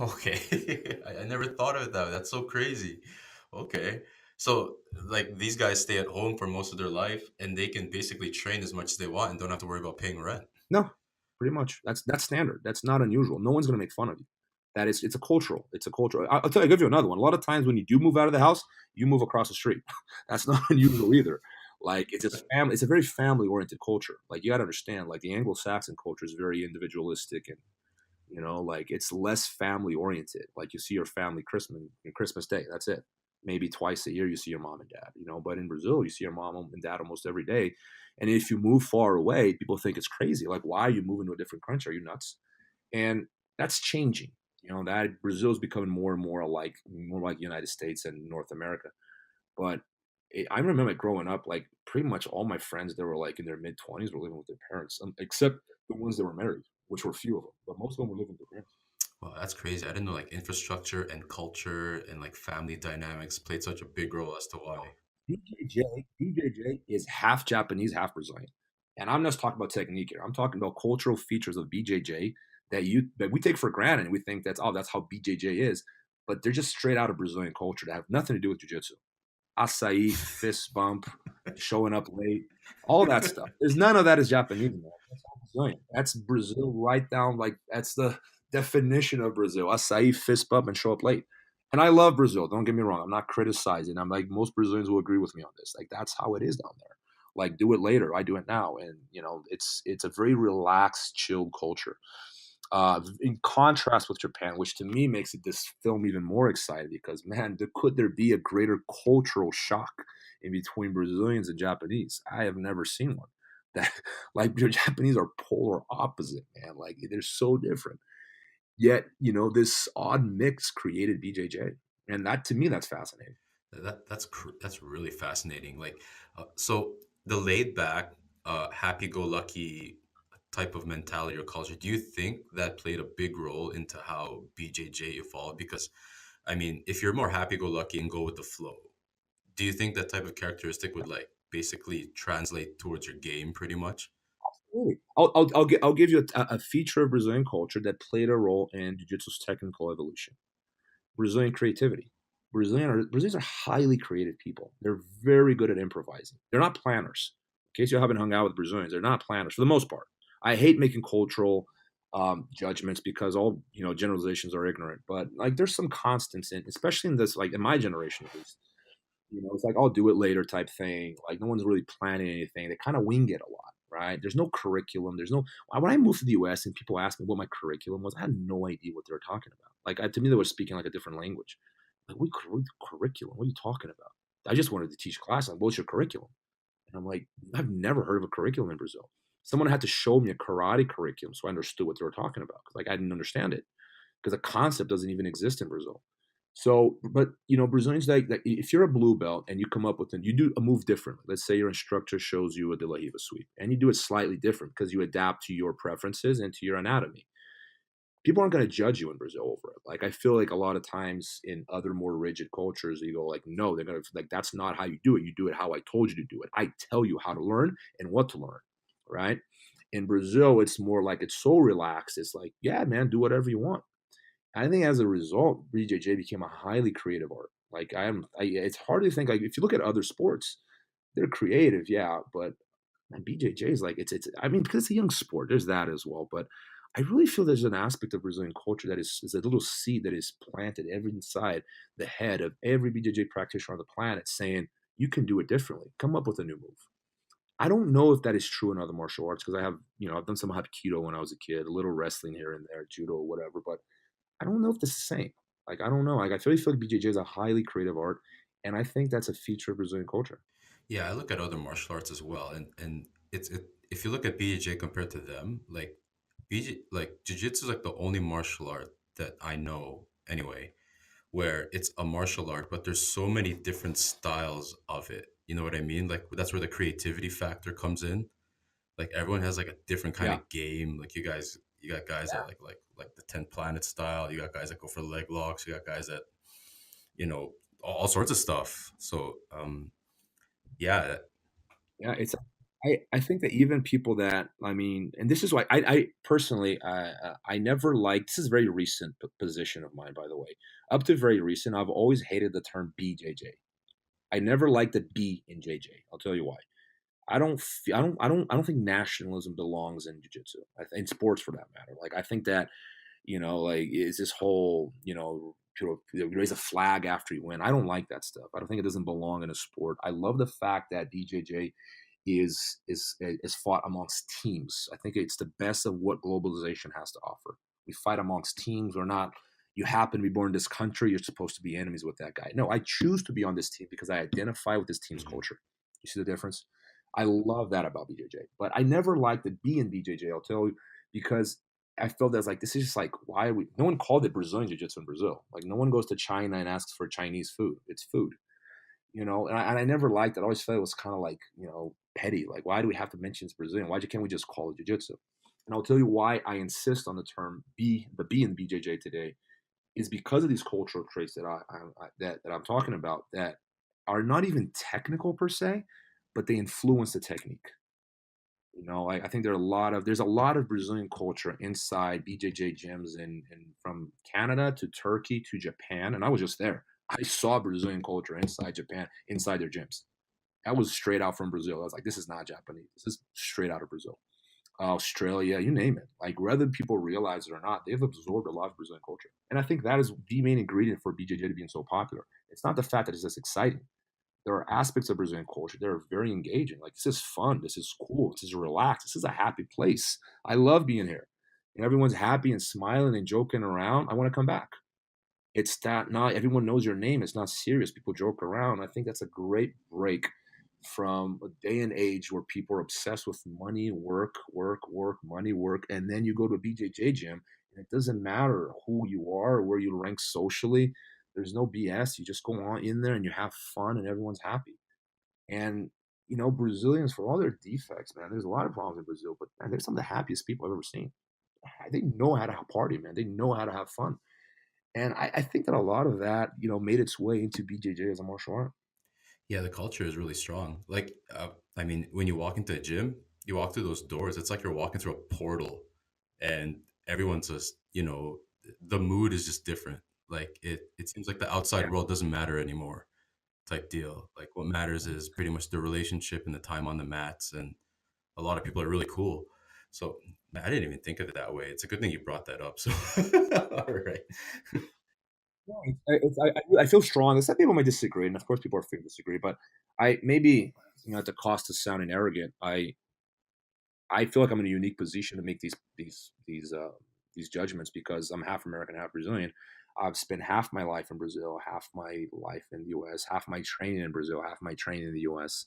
okay. I never thought of it that way. That's so crazy. Okay. So, like, these guys stay at home for most of their life and they can basically train as much as they want and don't have to worry about paying rent. No, pretty much. That's standard. That's not unusual. No one's going to make fun of you. It's a cultural. It's a cultural. I'll give you another one. A lot of times when you do move out of the house, you move across the street. That's not unusual either. Like, it's a family. It's a very family oriented culture. Like, you got to understand. Like, the Anglo-Saxon culture is very individualistic, and you know, like, it's less family oriented. Like, you see your family Christmas Day. That's it. Maybe twice a year you see your mom and dad. You know, but in Brazil you see your mom and dad almost every day. And if you move far away, people think it's crazy. Like, why are you moving to a different country? Are you nuts? And that's changing. You know, that Brazil is becoming more and more like the United States and North America. But I remember growing up, like, pretty much all my friends that were like in their mid-20s were living with their parents, except the ones that were married, which were few of them. But most of them were living with their parents. Wow, that's crazy. I didn't know like infrastructure and culture and like family dynamics played such a big role as to why. BJJ is half Japanese, half Brazilian. And I'm not just talking about technique here. I'm talking about cultural features of BJJ that we take for granted, and we think that's how BJJ is. But they're just straight out of Brazilian culture that have nothing to do with jiu-jitsu. Acai, fist bump, showing up late, all that stuff. There's none of that is Japanese. That's all Brazilian. That's Brazil right down. Like, that's the definition of Brazil. Acai, fist bump, and show up late. And I love Brazil. Don't get me wrong. I'm not criticizing. I'm like, most Brazilians will agree with me on this. Like, that's how it is down there. Like, do it later. I do it now. And, you know, it's a very relaxed, chilled culture. In contrast with Japan, which to me makes this film even more exciting, because, man, could there be a greater cultural shock in between Brazilians and Japanese? I have never seen one. That, like, the Japanese are polar opposite, man. Like, they're so different. Yet, you know, this odd mix created BJJ, and that, to me, that's fascinating. That's really fascinating. Like, so the laid back, happy-go-lucky type of mentality or culture, do you think that played a big role into how BJJ evolved? Because, I mean, if you're more happy-go-lucky and go with the flow, do you think that type of characteristic would like basically translate towards your game pretty much? Absolutely. I'll give you a feature of Brazilian culture that played a role in jiu-jitsu's technical evolution. Brazilian creativity. Brazilians are highly creative people. They're very good at improvising. They're not planners. In case you haven't hung out with Brazilians, they're not planners for the most part. I hate making cultural judgments, because all, you know, generalizations are ignorant. But, like, there's some constants in, especially in this, like, in my generation at least. You know, it's like, I'll do it later type thing. Like, no one's really planning anything. They kind of wing it a lot, right? There's no curriculum. There's no, when I moved to the US and people asked me what my curriculum was, I had no idea what they were talking about. Like, to me, they were speaking like a different language. Like, what curriculum? What are you talking about? I just wanted to teach class. Like, what's your curriculum? And I'm like, I've never heard of a curriculum in Brazil. Someone had to show me a karate curriculum so I understood what they were talking about. Like, I didn't understand it because the concept doesn't even exist in Brazil. So, but Brazilians, like if you're a blue belt and you come up with you do a move differently. Let's say your instructor shows you a De La Riva sweep, and you do it slightly different because you adapt to your preferences and to your anatomy. People aren't going to judge you in Brazil over it. Like, I feel like a lot of times in other more rigid cultures, you go like, no, they're gonna like, that's not how you do it. You do it how I told you to do it. I tell you how to learn and what to learn, right? In Brazil, it's more like it's so relaxed. It's like, yeah, man, do whatever you want. I think as a result, BJJ became a highly creative art. Like, it's hard to think, like, if you look at other sports, they're creative, yeah, but man, BJJ is like, it's. I mean, because it's a young sport, there's that as well. But I really feel there's an aspect of Brazilian culture that is a little seed that is planted every inside the head of every BJJ practitioner on the planet, saying you can do it differently. Come up with a new move. I don't know if that is true in other martial arts because I have, I've done some Hapkido when I was a kid, a little wrestling here and there, judo or whatever, but I don't know if this is the same. Like, I don't know. Like, I really feel like BJJ is a highly creative art, and I think that's a feature of Brazilian culture. Yeah, I look at other martial arts as well, and if you look at BJJ compared to them, like BJ like Jiu-Jitsu is like the only martial art that I know anyway, where it's a martial art, but there's so many different styles of it. You know what I mean? Like that's where the creativity factor comes in. Like everyone has like a different kind Yeah, of game. Like you got guys that like the 10 planet style. You got guys that go for leg locks. You got guys that you know all sorts of stuff. So yeah, yeah. I think that even people that, I mean, and this is why I personally, I never liked. This is a very recent position of mine, by the way. Up to very recent, I've always hated the term BJJ. I never liked the B in JJ. I'll tell you why. I don't think nationalism belongs in jiu-jitsu, in sports for that matter. Like, I think that, like, is this whole, you raise a flag after you win. I don't like that stuff. I don't think it doesn't belong in a sport. I love the fact that BJJ is fought amongst teams. I think it's the best of what globalization has to offer. We fight amongst teams. We're not, you happen to be born in this country, you're supposed to be enemies with that guy. No, I choose to be on this team because I identify with this team's mhm. culture. You see the difference? I love that about BJJ. But I never liked the B in BJJ, I'll tell you, because I felt that's like, this is just like, why are we, no one called it Brazilian Jiu Jitsu in Brazil. Like, no one goes to China and asks for Chinese food. It's food, and I never liked it. I always felt it was kind of like, petty. Like, why do we have to mention it's Brazilian? Why can't we just call it Jiu Jitsu? And I'll tell you why I insist on the term B, the B in BJJ today, is because of these cultural traits that I'm talking about that are not even technical per se, but they influence the technique. I think there's a lot of Brazilian culture inside BJJ gyms in from Canada to Turkey to Japan, and I was just there. I saw Brazilian culture inside Japan, inside their gyms. That was straight out from Brazil. I was like, this is not Japanese. This is straight out of Brazil. Australia, you name it. Like, whether people realize it or not, they've absorbed a lot of Brazilian culture. And I think that is the main ingredient for BJJ to being so popular. It's not the fact that it's just exciting. There are aspects of Brazilian culture that are very engaging. Like, this is fun. This is cool. This is relaxed. This is a happy place. I love being here. And everyone's happy and smiling and joking around. I want to come back. It's that not everyone knows your name. It's not serious. People joke around. I think that's a great break from a day and age where people are obsessed with money, work, work, work, money, work. And then you go to a BJJ gym and it doesn't matter who you are or where you rank socially. There's no BS. You just go on in there and you have fun and everyone's happy. And, Brazilians, for all their defects, man, there's a lot of problems in Brazil, but man, they're some of the happiest people I've ever seen. They know how to party, man. They know how to have fun. And I think that a lot of that, made its way into BJJ as a martial art. Yeah, the culture is really strong. Like, I mean, when you walk into a gym, you walk through those doors. It's like you're walking through a portal, and everyone's just, the mood is just different. Like it seems like the outside Yeah. world doesn't matter anymore, type deal. Like what matters is pretty much the relationship and the time on the mats, and a lot of people are really cool. So man, I didn't even think of it that way. It's a good thing you brought that up. So, all right. No, I feel strong. Some people might disagree, and of course, people are free to disagree. But I maybe, at the cost of sounding arrogant, I feel like I'm in a unique position to make these judgments because I'm half American, half Brazilian. I've spent half my life in Brazil, half my life in the U.S., half my training in Brazil, half my training in the U.S.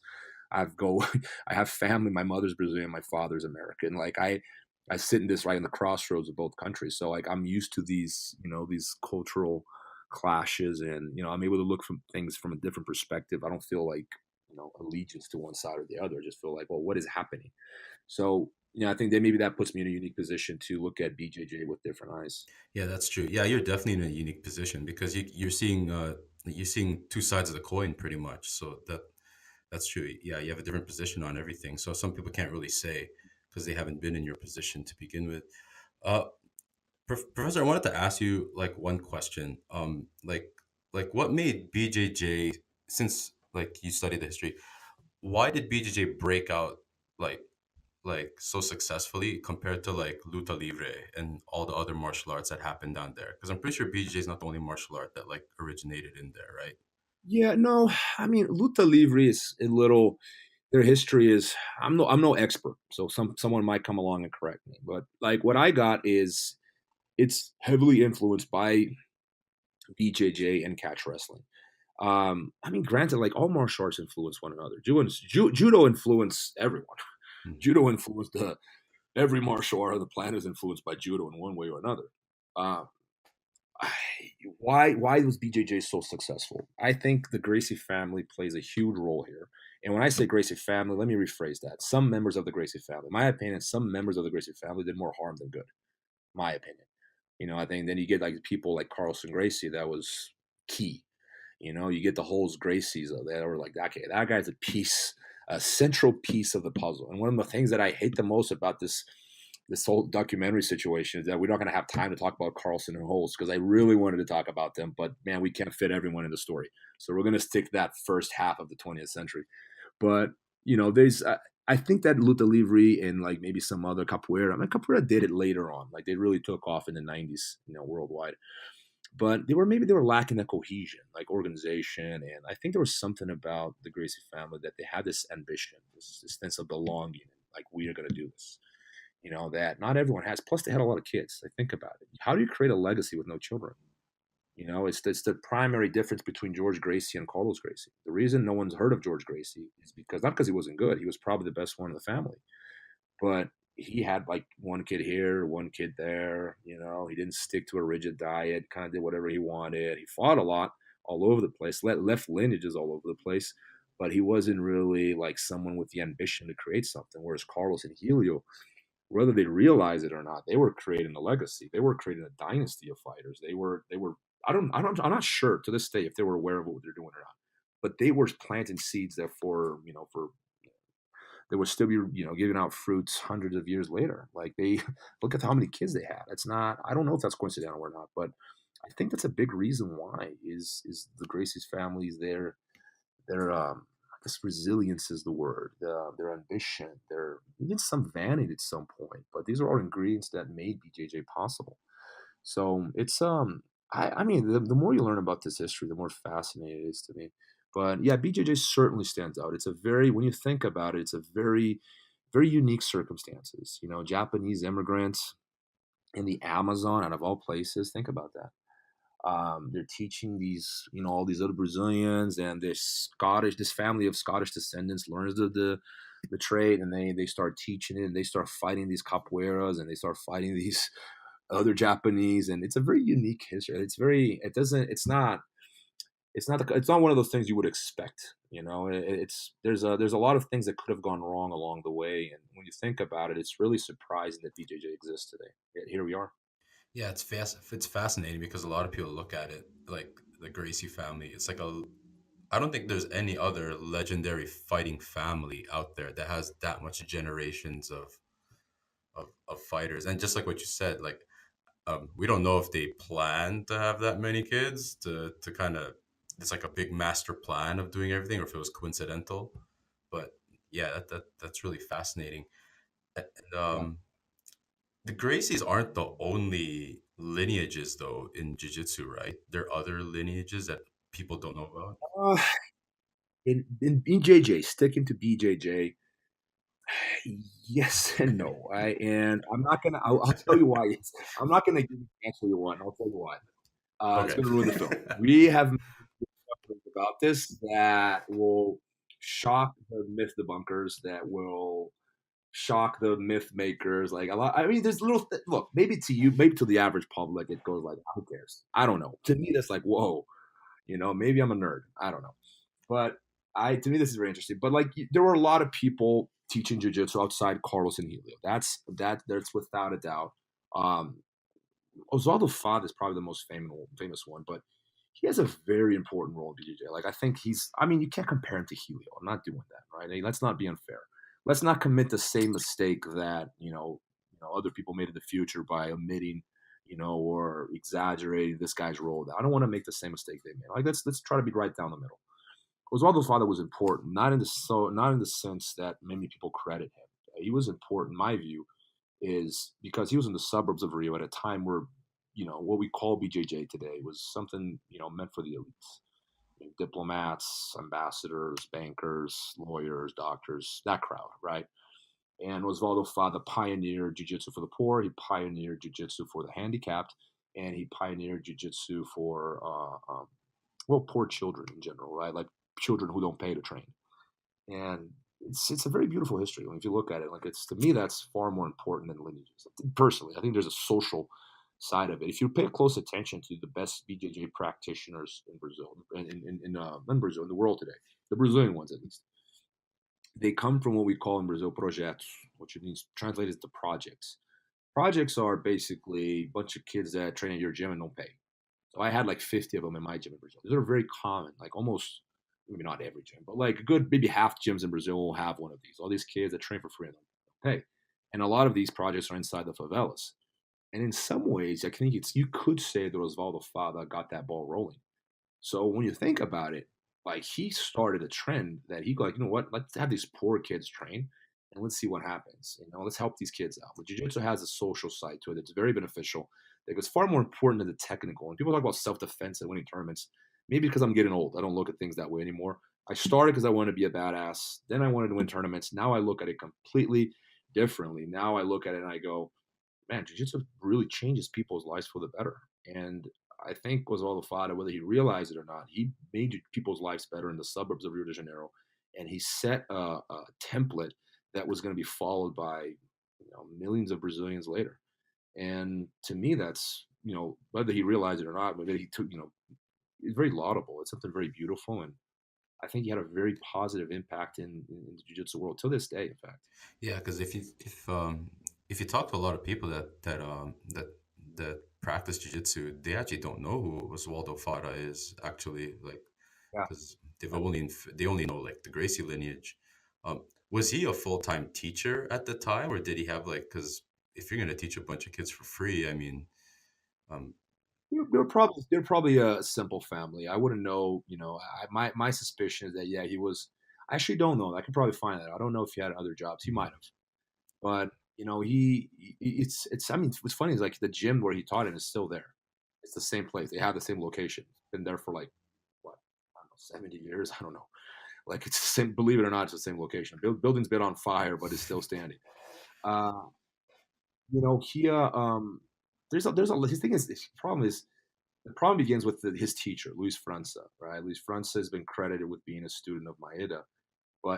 I've go, I have family. My mother's Brazilian, my father's American. Like I sit in this right in the crossroads of both countries. So like I'm used to these, these cultural clashes, and I'm able to look from things from a different perspective. I don't feel like allegiance to one side or the other. I just feel like, well, what is happening? So I think that maybe that puts me in a unique position to look at BJJ with different eyes. Yeah, that's true. Yeah, you're definitely in a unique position because you're seeing two sides of the coin pretty much. So that's true. Yeah, you have a different position on everything. So some people can't really say because they haven't been in your position to begin with. Uh, Professor, I wanted to ask you like one question. Like what made BJJ, since like you studied the history, why did BJJ break out like so successfully compared to like luta libre and all the other martial arts that happened down there? Because I'm pretty sure BJJ is not the only martial art that like originated in there, right? Yeah, no, I mean luta livre is a little. Their history is. I'm no expert, so someone might come along and correct me. But like what I got is it's heavily influenced by BJJ and catch wrestling. I mean, granted, like all martial arts influence one another. Judo influenced everyone. Mhm. Judo influenced every martial art on the planet is influenced by judo in one way or another. Um, why was BJJ so successful? I think the Gracie family plays a huge role here. And when I say Gracie family, let me rephrase that. Some members of the Gracie family, my opinion, some members of the Gracie family did more harm than good. My opinion. I think then you get like people like Carlson Gracie that was key. You get the whole Gracies that were like, okay, that guy's a central piece of the puzzle. And one of the things that I hate the most about this whole documentary situation is that we're not going to have time to talk about Carlson and Holtz because I really wanted to talk about them, but man, we can't fit everyone in the story. So we're going to stick that first half of the 20th century. But there's I think that luta livre and like maybe some other capoeira. I mean, capoeira did it later on. Like they really took off in the 90s, worldwide. But they were lacking that cohesion, like organization, and I think there was something about the Gracie family that they had this ambition, this sense of belonging, like we are going to do this. That not everyone has. Plus, they had a lot of kids. Like, think about it. How do you create a legacy with no children? It's the primary difference between George Gracie and Carlos Gracie. The reason no one's heard of George Gracie is because not because he wasn't good. He was probably the best one in the family, but he had like one kid here, one kid there. He didn't stick to a rigid diet. Kind of did whatever he wanted. He fought a lot all over the place. Left lineages all over the place, but he wasn't really like someone with the ambition to create something. Whereas Carlos and Helio, whether they realize it or not, they were creating a legacy. They were creating a dynasty of fighters. They were. I'm not sure to this day if they were aware of what they're doing or not. But they were planting seeds that for they would still be giving out fruits hundreds of years later. Like they look at how many kids they had. It's not. I don't know if that's coincidental or not, but I think that's a big reason why is the Gracie's families their I guess resilience is the word. Their ambition, their even some vanity at some point. But these are all ingredients that made BJJ possible. So it's I mean the more you learn about this history, the more fascinating it is to me. But yeah, BJJ certainly stands out. It's a very when you think about it, it's a very unique circumstances. Japanese immigrants in the Amazon, out of all places. Think about that. They're teaching these, all these other Brazilians, and this family of Scottish descendants learns the trade, and they start teaching it, and they start fighting these capoeiras, and they start fighting these other Japanese, and it's a very unique history. It's not one of those things you would expect. There's a lot of things that could have gone wrong along the way, and when you think about it, it's really surprising that BJJ exists today. Yet here we are. Yeah, it's fascinating because a lot of people look at it like the Gracie family. It's like a I don't think there's any other legendary fighting family out there that has that much generations of fighters. And just like what you said, like we don't know if they plan to have that many kids to kind of it's like a big master plan of doing everything, or if it was coincidental. But yeah, that's really fascinating. And, Yeah. the Gracies aren't the only lineages though in jiu-jitsu, right? There are other lineages that people don't know about. In BJJ, sticking to BJJ, Yes and no. And I'm not gonna. I'll tell you why. I'm not gonna give you the answer you want. I'll tell you why. It's Okay. gonna ruin the film. We have about this that will shock the myth debunkers, that will shock the myth makers. Like a lot. I mean, there's little look. Maybe to you, maybe to the average public, it goes like, who cares? I don't know. To me, that's like, whoa. Maybe I'm a nerd. I don't know. But to me, this is very interesting. But like, there were a lot of people teaching jujitsu outside Carlos and Helio. That's without a doubt. Um, Osvaldo Fad is probably the most famous one, but he has a very important role in BJJ. Like, I think I mean, you can't compare him to Helio. I'm not doing that, right? Hey, let's not be unfair. Let's not commit the same mistake that, other people made in the future by omitting, or exaggerating this guy's role. I don't want to make the same mistake they made. Like, let's try to be right down the middle. Osvaldo's father was important, not in the sense that many people credit him. He was important, in my view, is because he was in the suburbs of Rio at a time where, what we call BJJ today was something, meant for the elites. Diplomats, ambassadors, bankers, lawyers, doctors, that crowd, right? And Osvaldo Fada pioneered jiu-jitsu for the poor. He pioneered jiu-jitsu for the handicapped, and he pioneered jiu-jitsu for, poor children in general, right? Like children who don't pay to train. And it's a very beautiful history. If you look at it, like, it's, to me, that's far more important than lineages. Personally, I think there's a social side of it. If you pay close attention to the best BJJ practitioners in Brazil, in Brazil, in the world today, the Brazilian ones at least, they come from what we call in Brazil projetos, which means translated to projects. Projects are basically a bunch of kids that train at your gym and don't pay. So I had like 50 of them in my gym in Brazil. These are very common, like almost, maybe not every gym, but like a good, maybe half gyms in Brazil will have one of these. All these kids that train for free and don't pay. And a lot of these projects are inside the favelas. And in some ways, I think you could say that Osvaldo Fada got that ball rolling. So when you think about it, like, he started a trend that he like, what, let's have these poor kids train and let's see what happens. Let's help these kids out. But jiu-jitsu has a social side to it. It's very beneficial. Like, it's far more important than the technical. When people talk about self-defense and winning tournaments, maybe because I'm getting old, I don't look at things that way anymore. I started because I wanted to be a badass. Then I wanted to win tournaments. Now I look at it completely differently. Now I look at it and I go, man, jiu-jitsu really changes people's lives for the better. And I think Osvaldo Fada, whether he realized it or not, he made people's lives better in the suburbs of Rio de Janeiro, and he set a template that was going to be followed by, millions of Brazilians later. And to me, that's, whether he realized it or not, whether he took, it's very laudable. It's something very beautiful, and I think he had a very positive impact in the jiu-jitsu world to this day, in fact. Yeah, because if you talk to a lot of people that practice jiu-jitsu, they actually don't know who Osvaldo Fara is actually, like, Yeah. because they only know like the Gracie lineage. Was he a full-time teacher at the time, or did he have, like, because if you're gonna teach a bunch of kids for free, I mean, um, They're probably a simple family. I wouldn't know. My suspicion is that, yeah, he was. I actually don't know. I can probably find that. I don't know if he had other jobs. He might have, but it's. I mean, what's funny is, like, the gym where he taught in is still there. It's the same place. They have the same location. Been there for, like, what, I don't know, 70 years. I don't know. Like, it's the same. Believe it or not, it's the same location. Building's been on fire, but it's still standing. Uh, he there's a his thing is his problem is the problem begins with his teacher, Luis França, right? Luis França has been credited with being a student of Maeda.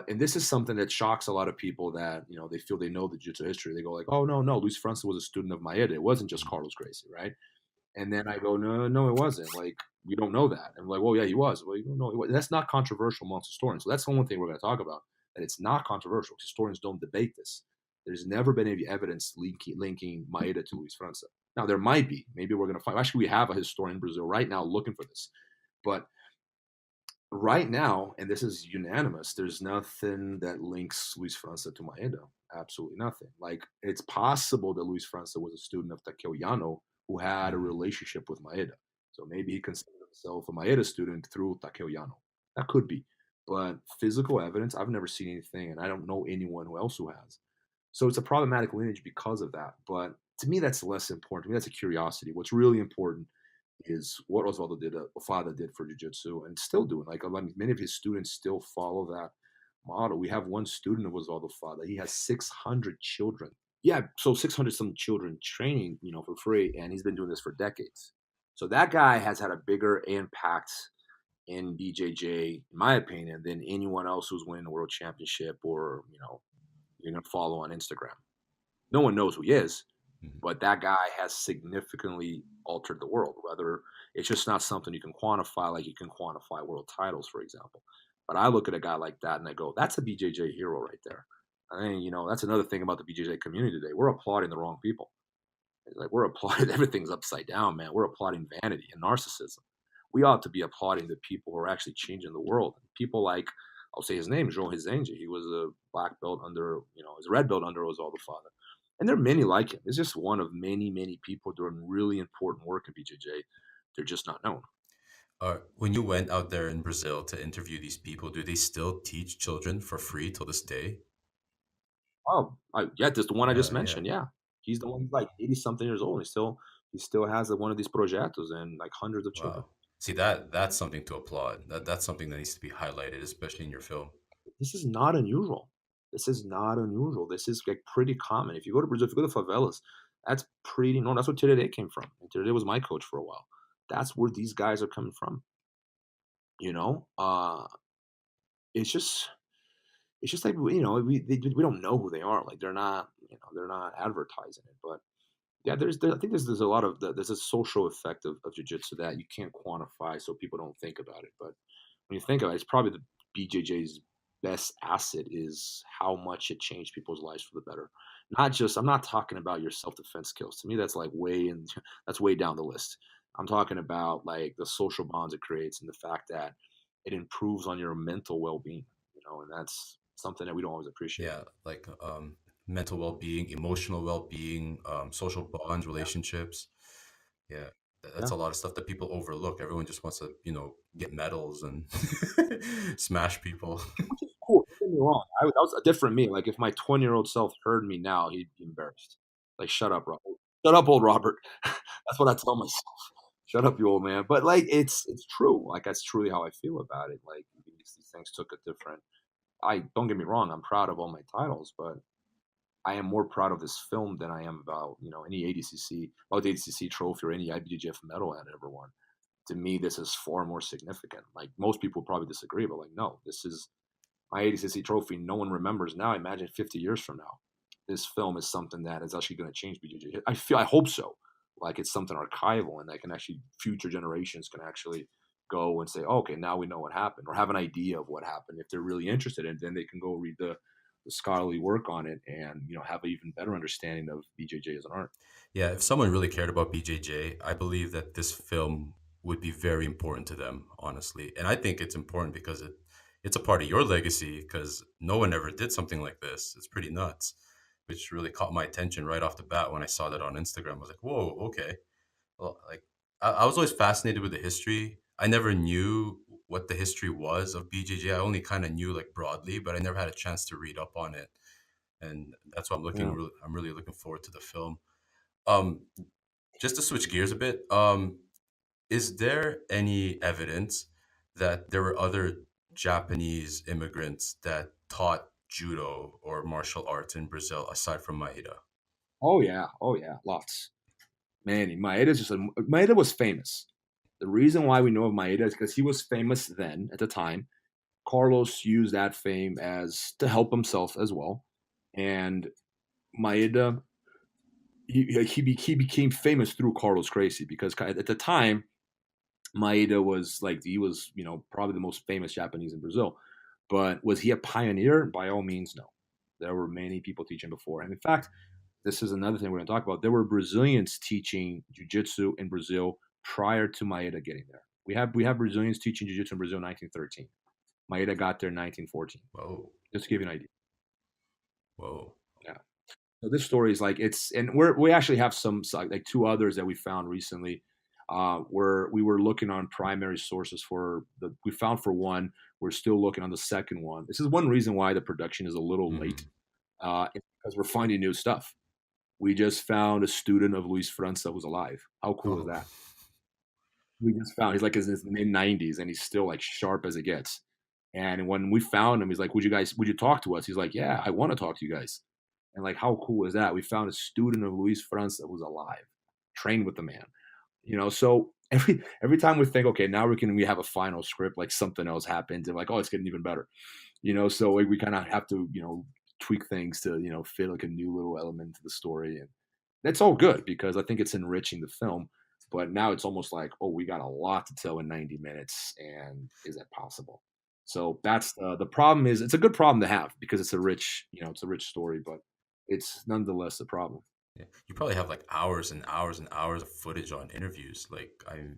And this is something that shocks a lot of people that, they feel they know the jiu-jitsu history. They go like, oh, no, no, Luis França was a student of Maeda. It wasn't just Carlos Gracie, right? And then I go, no, no, it wasn't. Like, we don't know that. And I'm like, well, yeah, he was. Well, no, that's not controversial amongst historians. So that's the one thing we're going to talk about, that it's not controversial. Historians don't debate this. There's never been any evidence linking Maeda to Luis França. Now, there might be. Maybe we're going to find. Actually, we have a historian in Brazil right now looking for this. But right now, and this is unanimous, there's nothing that links Luis França to Maeda. Absolutely nothing. Like, it's possible that Luis França was a student of Takeo Yano, who had a relationship with Maeda. So maybe he considered himself a Maeda student through Takeo Yano. That could be. But physical evidence, I've never seen anything, and I don't know anyone who has. So it's a problematic lineage because of that. But to me, that's less important. To me, that's a curiosity. What's really important is what Osvaldo Fada did for jiu-jitsu, and still doing. Like, many of his students still follow that model. We have one student of Osvaldo Father. He has 600 children. Yeah, so 600 some children training, for free, and he's been doing this for decades. So that guy has had a bigger impact in BJJ, in my opinion, than anyone else who's winning a world championship or, you're gonna follow on Instagram. No one knows who he is, Mhm. but that guy has significantly altered the world. Whether it's just not something you can quantify, like you can quantify world titles, for example. But I look at a guy like that and I go, that's a BJJ hero right there. I mean, that's another thing about the BJJ community today. We're applauding the wrong people. Like we're applauding everything's upside down, man. We're applauding vanity and narcissism. We ought to be applauding the people who are actually changing the world. People like, I'll say his name, Joe Hizenji. He was a black belt under, he's a red belt under Osvaldo Father. And there are many like him. It's just one of many, many people doing really important work in BJJ. They're just not known. When you went out there in Brazil to interview these people, do they still teach children for free till this day? Oh, yeah, just the one I just Yeah. mentioned. Yeah, he's the one. He's like 80 something years old. He still has one of these projetos and like hundreds of children. Wow. See, that's something to applaud. That's something that needs to be highlighted, especially in your film. This is not unusual. This is not unusual. This is like pretty common. If you go to Brazil, if you go to favelas, that's pretty normal. That's where Tererê came from. And Tererê was my coach for a while. That's where these guys are coming from. You know, it's just it's just like we don't know who they are. Like they're not advertising it. But yeah, I think there's a lot of there's a social effect of jujitsu that you can't quantify, so people don't think about it. But when you think of it, it's probably the BJJ's best asset is how much it changed people's lives for the better. Not just I'm not talking about your self defense skills. To me, that's like that's way down the list. I'm talking about like the social bonds it creates and the fact that it improves on your mental well being. And that's something that we don't always appreciate. Yeah, like mental well-being, emotional well-being, social bonds, Yeah, relationships. Yeah, that's yeah. a lot of stuff that people overlook. Everyone just wants to, get medals and smash people. Which is cool. Don't get me wrong. That was a different me. Like if my 20-year-old self heard me now, he'd be embarrassed. Like, shut up, Robert. Shut up, old Robert. That's what I tell myself. Shut up, you old man. But like, it's true. Like that's truly how I feel about it. Like these things took a different. I don't get me wrong. I'm proud of all my titles, but I am more proud of this film than I am about any ADCC trophy or any IBJJF medal I'd ever won. To me, this is far more significant. Like most people probably disagree, but like no, this is my ADCC trophy. No one remembers now. Imagine 50 years from now, this film is something that is actually going to change BJJ. I hope so. Like it's something archival, and that can actually future generations can actually go and say, oh, okay, now we know what happened, or have an idea of what happened. If they're really interested in it, then they can go read the scholarly work on it, and have an even better understanding of BJJ as an art. Yeah, if someone really cared about BJJ, I believe that this film would be very important to them, honestly. And I think it's important because it's a part of your legacy because no one ever did something like this. It's pretty nuts, which really caught my attention right off the bat when I saw that on Instagram. I was like, whoa, okay. Well, like I was always fascinated with the history. I never knew what the history was of BJJ. I only kind of knew like broadly, but I never had a chance to read up on it. And that's why Yeah. I'm really looking forward to the film. Um, just to switch gears a bit, is there any evidence that there were other Japanese immigrants that taught judo or martial arts in Brazil aside from Maeda? Oh yeah. Oh yeah. Lots. Man, Maeda was famous. The reason why we know of Maeda is because he was famous then at the time. Carlos used that fame as to help himself as well, and Maeda he became famous through Carlos Gracie because at the time Maeda was like he was probably the most famous Japanese in Brazil, but was he a pioneer? By all means, no. There were many people teaching before, and in fact, this is another thing we're going to talk about. There were Brazilians teaching jiu-jitsu in Brazil prior to Maeda getting there. We have Brazilians teaching jiu-jitsu in Brazil in 1913. Maeda got there in 1914. Whoa, Just to give you an idea. whoa. Yeah. So this story is like and we actually have some like two others that we found recently, where we were looking on primary sources we found for one. We're still looking on the second one. This is one reason why the production is a little late, Hmm. because we're finding new stuff. We just found a student of Luis França who's alive. How cool is Oh, that? We just found he's like in his mid 90s and he's still like sharp as it gets. And when we found him, he's like, would you talk to us? He's like, yeah, I want to talk to you guys. And like, how cool is that? We found a student of Luis Franz that was alive, trained with the man. So every time we think, okay, now we have a final script, like something else happens, and like, oh, it's getting even better. So like, we kind of have to, tweak things to, fit like a new little element to the story. And that's all good because I think it's enriching the film. But now it's almost like, oh, we got a lot to tell in 90 minutes. And is that possible? So that's the problem. Is it's a good problem to have because it's a rich, it's a rich story, but it's nonetheless a problem. Yeah. You probably have like hours and hours and hours of footage on interviews. Like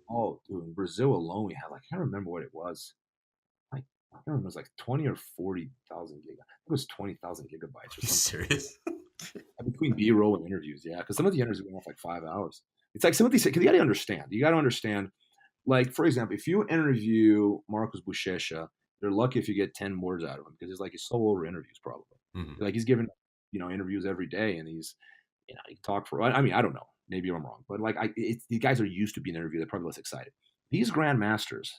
Oh, dude, in Brazil alone, we had like, I can't remember what it was. Like, I don't remember, it was like 20 or 40,000 gig. I think it was 20,000 gigabytes or you something. serious? Between B-roll and interviews, yeah. Because some of the interviews went off like 5 hours. It's like some of these, because you got to understand, like, for example, if you interview Marcos Buchecha, they're lucky if you get 10 words out of him because he's so over interviews probably. Mm-hmm. Like he's giving, interviews every day and he's, he talk for, I mean, I don't know. Maybe I'm wrong, but like these guys are used to being interviewed. They're probably less excited. These grandmasters,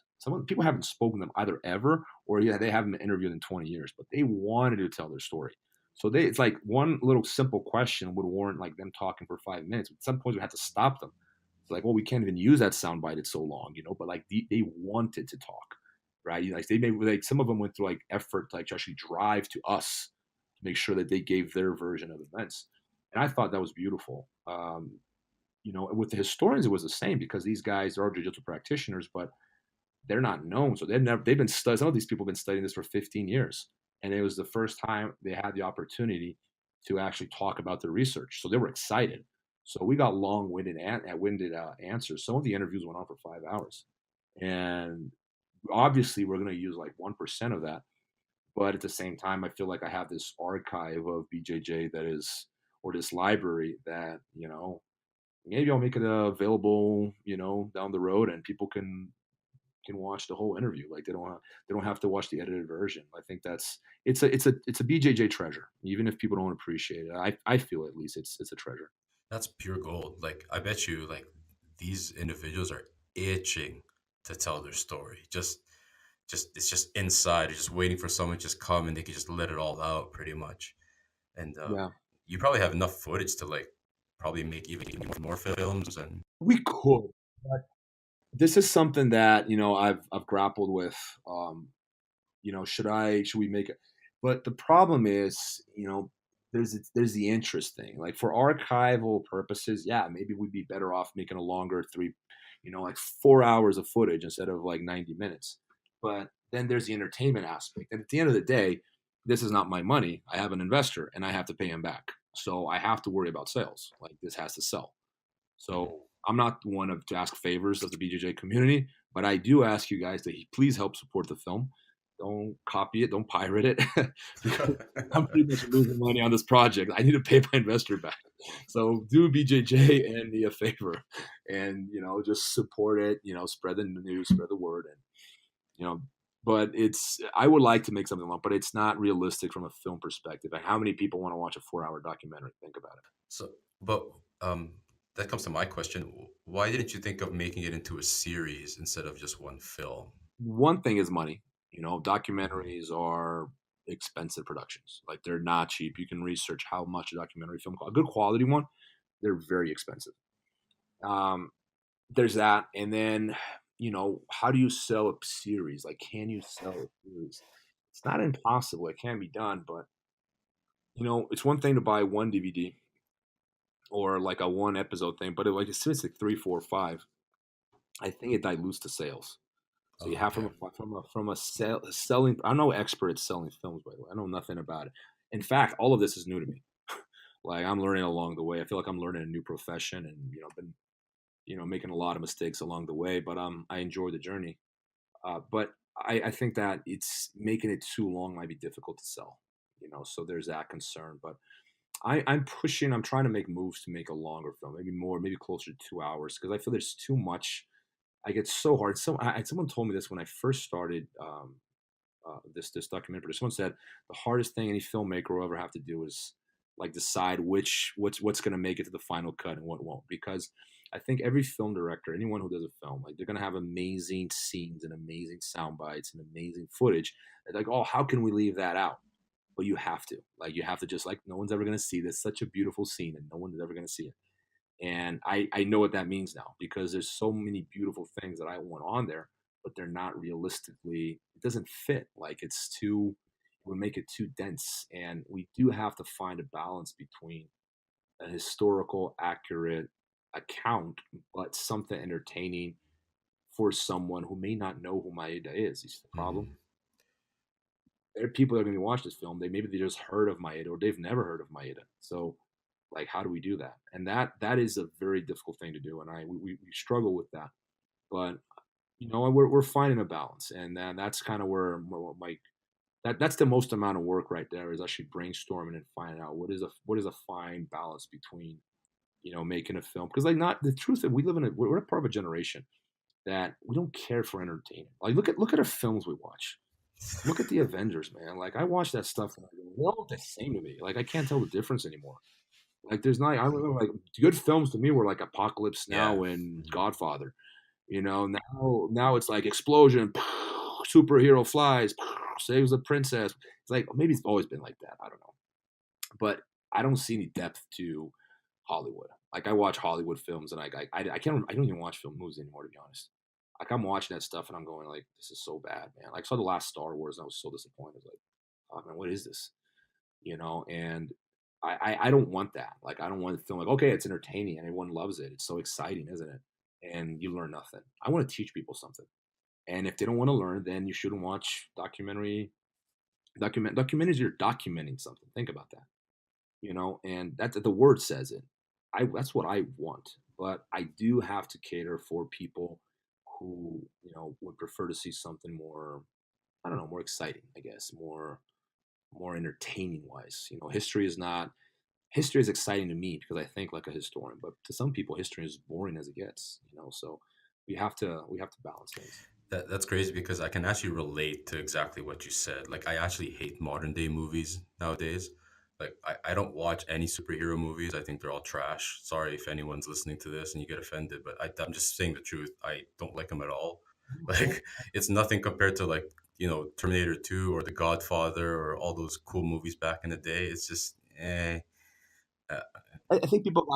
people haven't spoken to them either ever, or they haven't been interviewed in 20 years, but they wanted to tell their story. So it's like one little simple question would warrant like them talking for 5 minutes. At some point we had to stop them. It's like, well, we can't even use that soundbite. It's so long, but like they wanted to talk, right? Like they made, like some of them went through like effort to like actually drive to us to make sure that they gave their version of events. And I thought that was beautiful. With the historians, it was the same because these guys are jiu-jitsu practitioners, but they're not known. So they've been studying, some of these people have been studying this for 15 years. And it was the first time they had the opportunity to actually talk about their research. So they were excited. So we got long-winded answers. Some of the interviews went on for 5 hours. And obviously we're going to use like 1% of that. But at the same time, I feel like I have this archive of BJJ or this library that, maybe I'll make it available, down the road and people can watch the whole interview. Like they don't have to watch the edited version. I think it's a BJJ treasure. Even if people don't appreciate it, I feel at least it's a treasure. That's pure gold. Like I bet you, like these individuals are itching to tell their story. It's just inside. They're just waiting for someone to just come and they can just let it all out, pretty much. And Yeah, you probably have enough footage to like probably make even more films. And we could. But this is something that I've grappled with. Should we make it? But the problem is, there's the interest thing. Like for archival purposes, yeah, maybe we'd be better off making a longer like 4 hours of footage instead of like 90 minutes. But then there's the entertainment aspect. And at the end of the day, this is not my money. I have an investor and I have to pay him back. So I have to worry about sales. Like this has to sell. So I'm not one to ask favors of the BJJ community, but I do ask you guys to please help support the film. Don't copy it. Don't pirate it. I'm pretty much losing money on this project. I need to pay my investor back. So do BJJ and me a favor and, just support it, spread the news, spread the word. And, but I would like to make something long, but it's not realistic from a film perspective. And how many people want to watch a 4-hour documentary? Think about it. So, but that comes to my question. Why didn't you think of making it into a series instead of just one film? One thing is money. Documentaries are expensive productions. Like they're not cheap. You can research how much a documentary film costs. A good quality one, they're very expensive. There's that. And then, how do you sell a series? Like, can you sell a series? It's not impossible. It can be done, but it's one thing to buy one DVD or like a one episode thing, but as soon as it's like 3, 4, 5, I think it dilutes the sales. So you have from a selling. I'm no expert at selling films, by the way. I know nothing about it. In fact, all of this is new to me. Like I'm learning along the way. I feel like I'm learning a new profession, and been making a lot of mistakes along the way. But I enjoy the journey. But I think that it's making it too long might be difficult to sell. So there's that concern. But I'm pushing. I'm trying to make moves to make a longer film, maybe more, maybe closer to 2 hours, because I feel there's too much. I get so hard. Someone told me this when I first started this documentary. Someone said the hardest thing any filmmaker will ever have to do is like decide what's going to make it to the final cut and what won't. Because I think every film director, anyone who does a film, like they're gonna have amazing scenes and amazing sound bites and amazing footage. It's like, oh, how can we leave that out? But you have to. Like you have to just like no one's ever gonna see this. Such a beautiful scene, and no one's ever gonna see it. And I know what that means now because there's so many beautiful things that I want on there, but they're not realistically. It doesn't fit. Like it's too. It would make it too dense, and we do have to find a balance between a historical accurate account, but something entertaining for someone who may not know who Maeda is. Is the problem. Mm. There are people that are going to watch this film. They just heard of Maeda or they've never heard of Maeda. So, like, how do we do that? And that is a very difficult thing to do, and we struggle with that. But we're finding a balance, and then that's kind of where my that's the most amount of work right there is actually brainstorming and finding out what is a fine balance between making a film because like not the truth that we live in we're a part of a generation that we don't care for entertainment. Like look at our films we watch. Look at the Avengers, man. Like I watch that stuff and I go, they're all the same to me. Like I can't tell the difference anymore. Like there's not I remember like good films to me were like Apocalypse Now Yeah. and Godfather. Now it's like explosion, superhero flies, saves a princess. It's like maybe it's always been like that. I don't know. But I don't see any depth to Hollywood. Like I watch Hollywood films, and I can't. I don't even watch film movies anymore, to be honest. Like I'm watching that stuff, and I'm going like, this is so bad, man. Like I saw the last Star Wars, and I was so disappointed. I was like, oh man, what is this? And I don't want that. Like I don't want to feel like okay, it's entertaining and everyone loves it. It's so exciting, isn't it? And you learn nothing. I want to teach people something. And if they don't want to learn, then you shouldn't watch documentaries. You're documenting something. Think about that. And that the word says it. That's what I want, but I do have to cater for people who would prefer to see something more, I don't know, more exciting, I guess, more entertaining wise. History is exciting to me because I think like a historian, but to some people history is boring as it gets. So we have to balance things. That's crazy because I can actually relate to exactly what you said. Like, I actually hate modern day movies nowadays. Like, I don't watch any superhero movies. I think they're all trash. Sorry if anyone's listening to this and you get offended, but I'm just saying the truth. I don't like them at all. Like, it's nothing compared to, like, Terminator 2 or The Godfather or all those cool movies back in the day. It's just, eh. Uh, I think people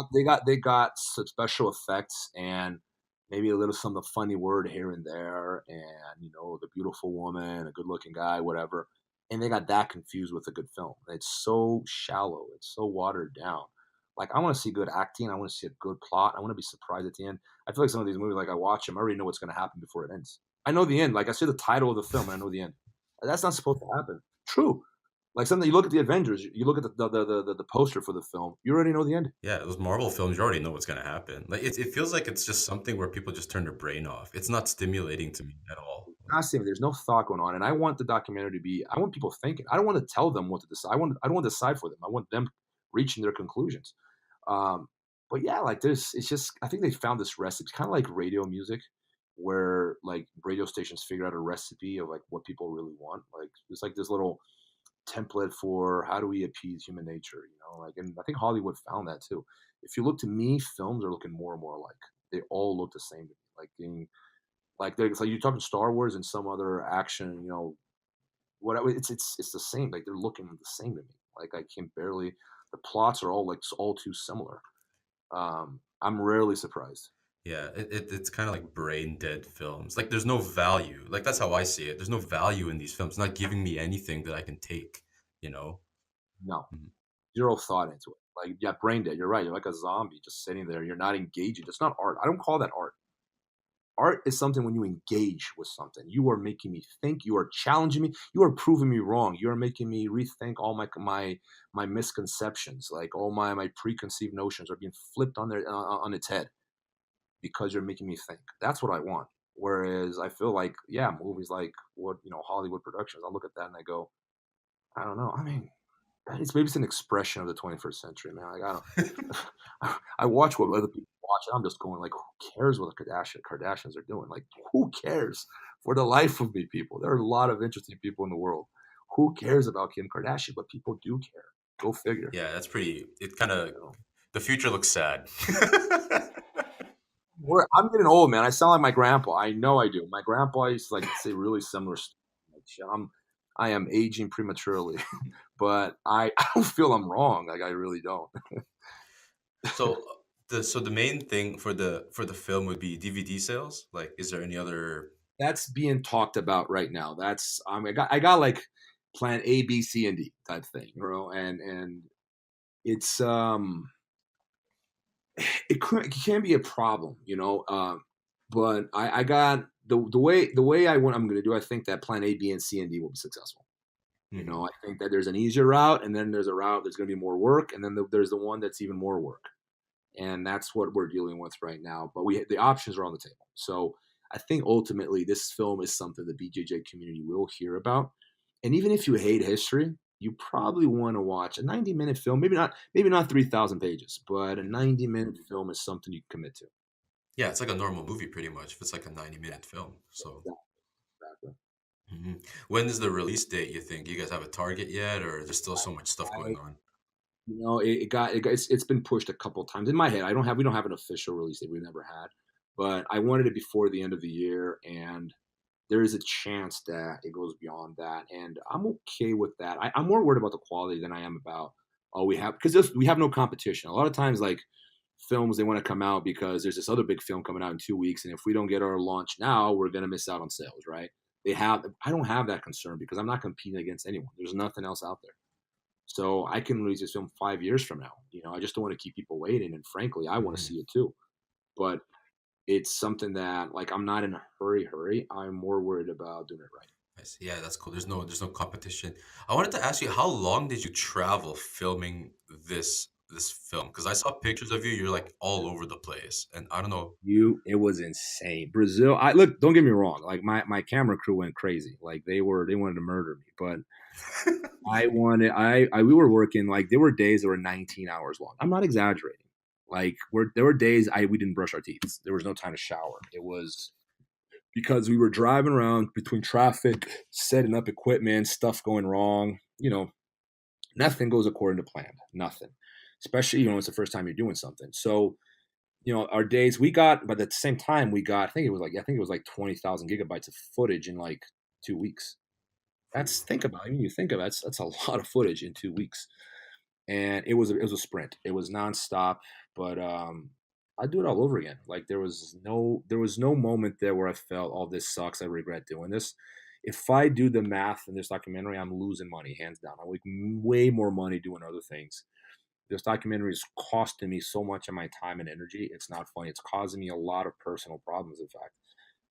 they got some special effects and maybe a little some funny word here and there, and the beautiful woman, a good looking guy, whatever, and they got that confused with a good film. It's so shallow. It's so watered down. Like I want to see good acting. I want to see a good plot. I want to be surprised at the end. I feel like some of these movies, like I watch them, I already know what's going to happen before it ends. I know the end. Like I see the title of the film and I know the end. That's not supposed to happen. True. Like something you look at the Avengers, you look at the poster for the film, you already know the end. yeah, those Marvel films, you already know what's gonna happen. Like, it feels like it's just something where people just turn their brain off. It's not stimulating to me at all. Constantly, there's no thought going on, and I want the documentary to be. I want people thinking. I don't want to tell them what to decide. I don't want to decide for them. I want them reaching their conclusions. Um, but yeah, like there's. It's just. I think they found this recipe. It's kind of like radio music, where like radio stations figure out a recipe of like what people really want. Like it's like this little template for how do we appease human nature. Like, and I think Hollywood found that too. If you look to me, films are looking more and more alike. They all look the same to me. Like being like it's like you're talking Star Wars and some other action, whatever. It's the same. Like they're looking the same to me. Like I can barely. The plots are all too similar. I'm rarely surprised. Yeah, it's kind of like brain dead films. Like, there's no value. Like, that's how I see it. There's no value in these films. It's not giving me anything that I can take, you know? No, Mhm. zero thought into it. Like yeah, brain dead. You're right. You're like a zombie just sitting there. You're not engaging. It's not art. I don't call that art. Art is something when you engage with something. You are making me think. You are challenging me. You are proving me wrong. You are making me rethink all my misconceptions. Like all my preconceived notions are being flipped on its head because you're making me think. That's what I want. Whereas I feel like yeah, movies like what Hollywood productions. I look at that and I go, I don't know. I mean, maybe it's an expression of the 21st century, man. Like I don't. I watch what other people watch, and I'm just going like, who cares what the Kardashians are doing? Like, who cares? For the life of me, people. There are a lot of interesting people in the world. Who cares about Kim Kardashian? But people do care. Go figure. Yeah, that's pretty. It kind of, You know? the future looks sad. I'm getting old, man. I sound like my grandpa. I know I do. My grandpa used to like say really similar stuff. I am aging prematurely, but I don't feel I'm wrong. Like I really don't. So the main thing for the film would be DVD sales. Like, is there any other? That's being talked about right now. That's I got like plan A, B, C, and D type thing, and it's it can be a problem, but I got the way I'm going to do. I think that plan A, B, and C and D will be successful. Mhm. I think that there's an easier route, and then there's a route that's going to be more work, and then there's the one that's even more work, and that's what we're dealing with right now. But the options are on the table. So I think ultimately this film is something the BJJ community will hear about, and even if you hate history, you probably want to watch a 90-minute film. Maybe not 3,000 pages, but a 90-minute film is something you can commit to. Yeah, it's like a normal movie pretty much. If it's like a 90-minute film. So, Exactly. when is the release date? You think you guys have a target yet, or there's still so much stuff I, going on? it's been pushed a couple times in my head. We don't have an official release date. We never had, but I wanted it before the end of the year, and there is a chance that it goes beyond that, and I'm okay with that. I'm more worried about the quality than I am about because we have no competition. A lot of times, like films, they want to come out because there's this other big film coming out in 2 weeks, and if we don't get our launch now, we're gonna miss out on sales, right? I don't have that concern because I'm not competing against anyone. There's nothing else out there. So I can release this film 5 years from now. I just don't want to keep people waiting. And frankly, I want to Mhm. see it too. But it's something that like I'm not in a hurry. I'm more worried about doing it right. I see. Yeah, that's cool. There's no competition. I wanted to ask you, how long did you travel filming this film? Because I saw pictures of you. You're like all over the place, and I don't know. It was insane. Brazil, I look, don't get me wrong, like my camera crew went crazy. Like they wanted to murder me. But we were working like there were days that were 19 hours long. I'm not exaggerating. Like there were days we didn't brush our teeth. There was no time to shower. It was because we were driving around between traffic, setting up equipment, stuff going wrong. Nothing goes according to plan. Nothing. Especially, it's the first time you're doing something. So, our days we got, but at the same time we got, I think it was like 20,000 gigabytes of footage in like 2 weeks. That's think about it. I mean, you think of it, that's a lot of footage in 2 weeks. And it was a sprint. It was nonstop, but I'd do it all over again. Like there was no moment there where I felt, oh, this sucks. I regret doing this. If I do the math in this documentary, I'm losing money hands down. I make way more money doing other things. This documentary is costing me so much of my time and energy. It's not funny. It's causing me a lot of personal problems, in fact,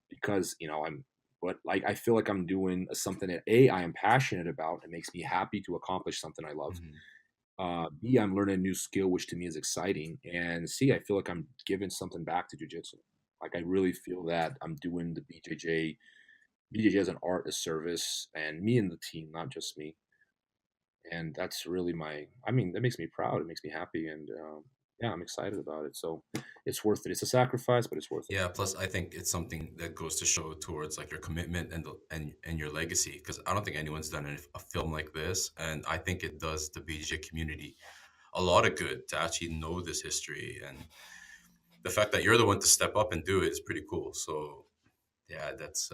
because I feel like I'm doing something that I am passionate about. It makes me happy to accomplish something I love. Mhm. B, I'm learning a new skill, which to me is exciting. And C, I feel like I'm giving something back to jujitsu. Like I really feel that I'm doing the BJJ as an art, a service, and me and the team, not just me. And that's really that makes me proud. It makes me happy. And yeah, I'm excited about it. So it's worth it. It's a sacrifice, but it's worth it. Yeah, plus I think it's something that goes to show towards like your commitment and your legacy. Because I don't think anyone's done a film like this, and I think it does the BJJ community a lot of good to actually know this history, and the fact that you're the one to step up and do it is pretty cool. So yeah, that's.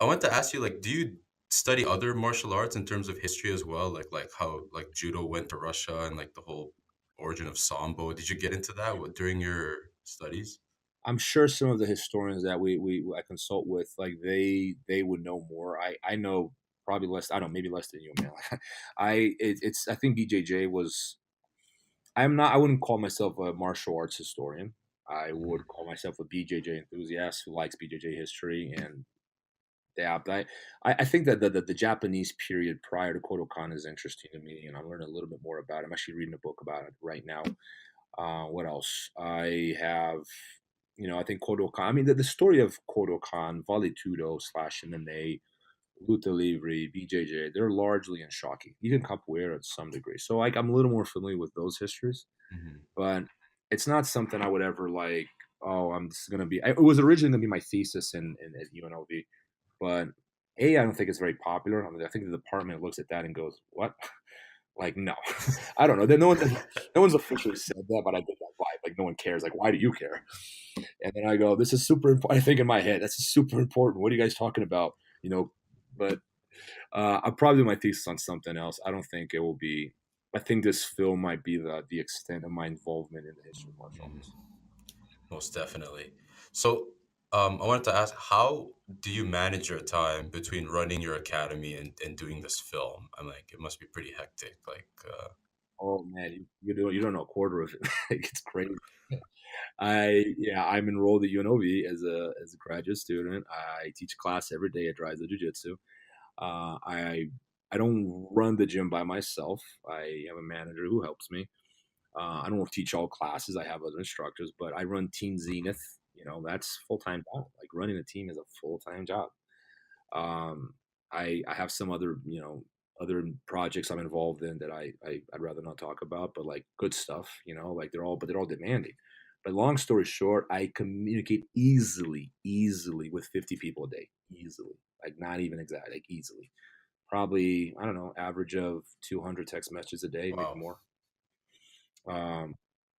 I want to ask you, like, do you study other martial arts in terms of history as well, like how like judo went to Russia and like the whole origin of sambo? Did you get into that during your studies? I'm sure some of the historians that I consult with, like they would know more. I know probably less. I don't know, maybe less than you, man. I think BJJ was. I wouldn't call myself a martial arts historian. I Mhm. would call myself a BJJ enthusiast who likes BJJ history. And yeah, but I think that the Japanese period prior to Kodokan is interesting to me, and I'm learning a little bit more about it. I'm actually reading a book about it right now. What else? I think Kodokan. I mean, the story of Kodokan, Vale Tudo slash MMA, Luta Livre, BJJ, they're largely in Shoki, even Capoeira to some degree. So, like, I'm a little more familiar with those histories, Mhm. but it's not something I would ever like. Oh, I'm just gonna be. It was originally gonna be my thesis in at UNLV, but I don't think it's very popular. I mean, I think the department looks at that and goes, "What?" Like, no, I don't know. No one's officially said that, but I get that vibe. Like no one cares. Like, why do you care? And then I go, this is super important. I think in my head, that's super important. What are you guys talking about? But I'll probably do my thesis on something else. I don't think it will be. I think this film might be the extent of my involvement in the history of martial arts. Most definitely. So, I wanted to ask, how do you manage your time between running your academy and doing this film? I'm like, it must be pretty hectic. Like, Oh man, you don't know a quarter of it. Like, it's crazy. I'm enrolled at UNLV as a graduate student. I teach a class every day at Drysdale Jiu Jitsu. I don't run the gym by myself. I have a manager who helps me. I don't teach all classes. I have other instructors, but I run Team Zenith. That's full time job. Like, running a team is a full time job. Um, I have some other other projects I'm involved in that I'd rather not talk about, but like good stuff. Like they're all demanding. But long story short, I communicate easily with 50 people a day, easily. Like, not even exact, like easily. Probably, I don't know, average of 200 text messages a day, maybe wow. more. Um,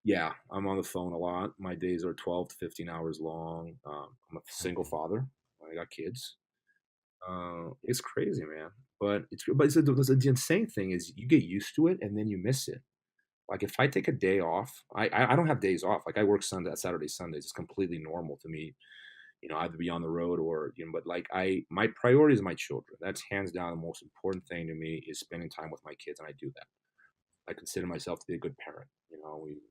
yeah, I'm on the phone a lot. My days are 12 to 15 hours long. I'm a single Mhm. father. I got kids. It's crazy, man. The insane thing is you get used to it and then you miss it. Like, if I take a day off, I don't have days off. Like, I work Saturday, Sundays. It's completely normal to me. Either be on the road or But like, my priority is my children. That's hands down the most important thing to me, is spending time with my kids, and I do that. I consider myself to be a good parent. We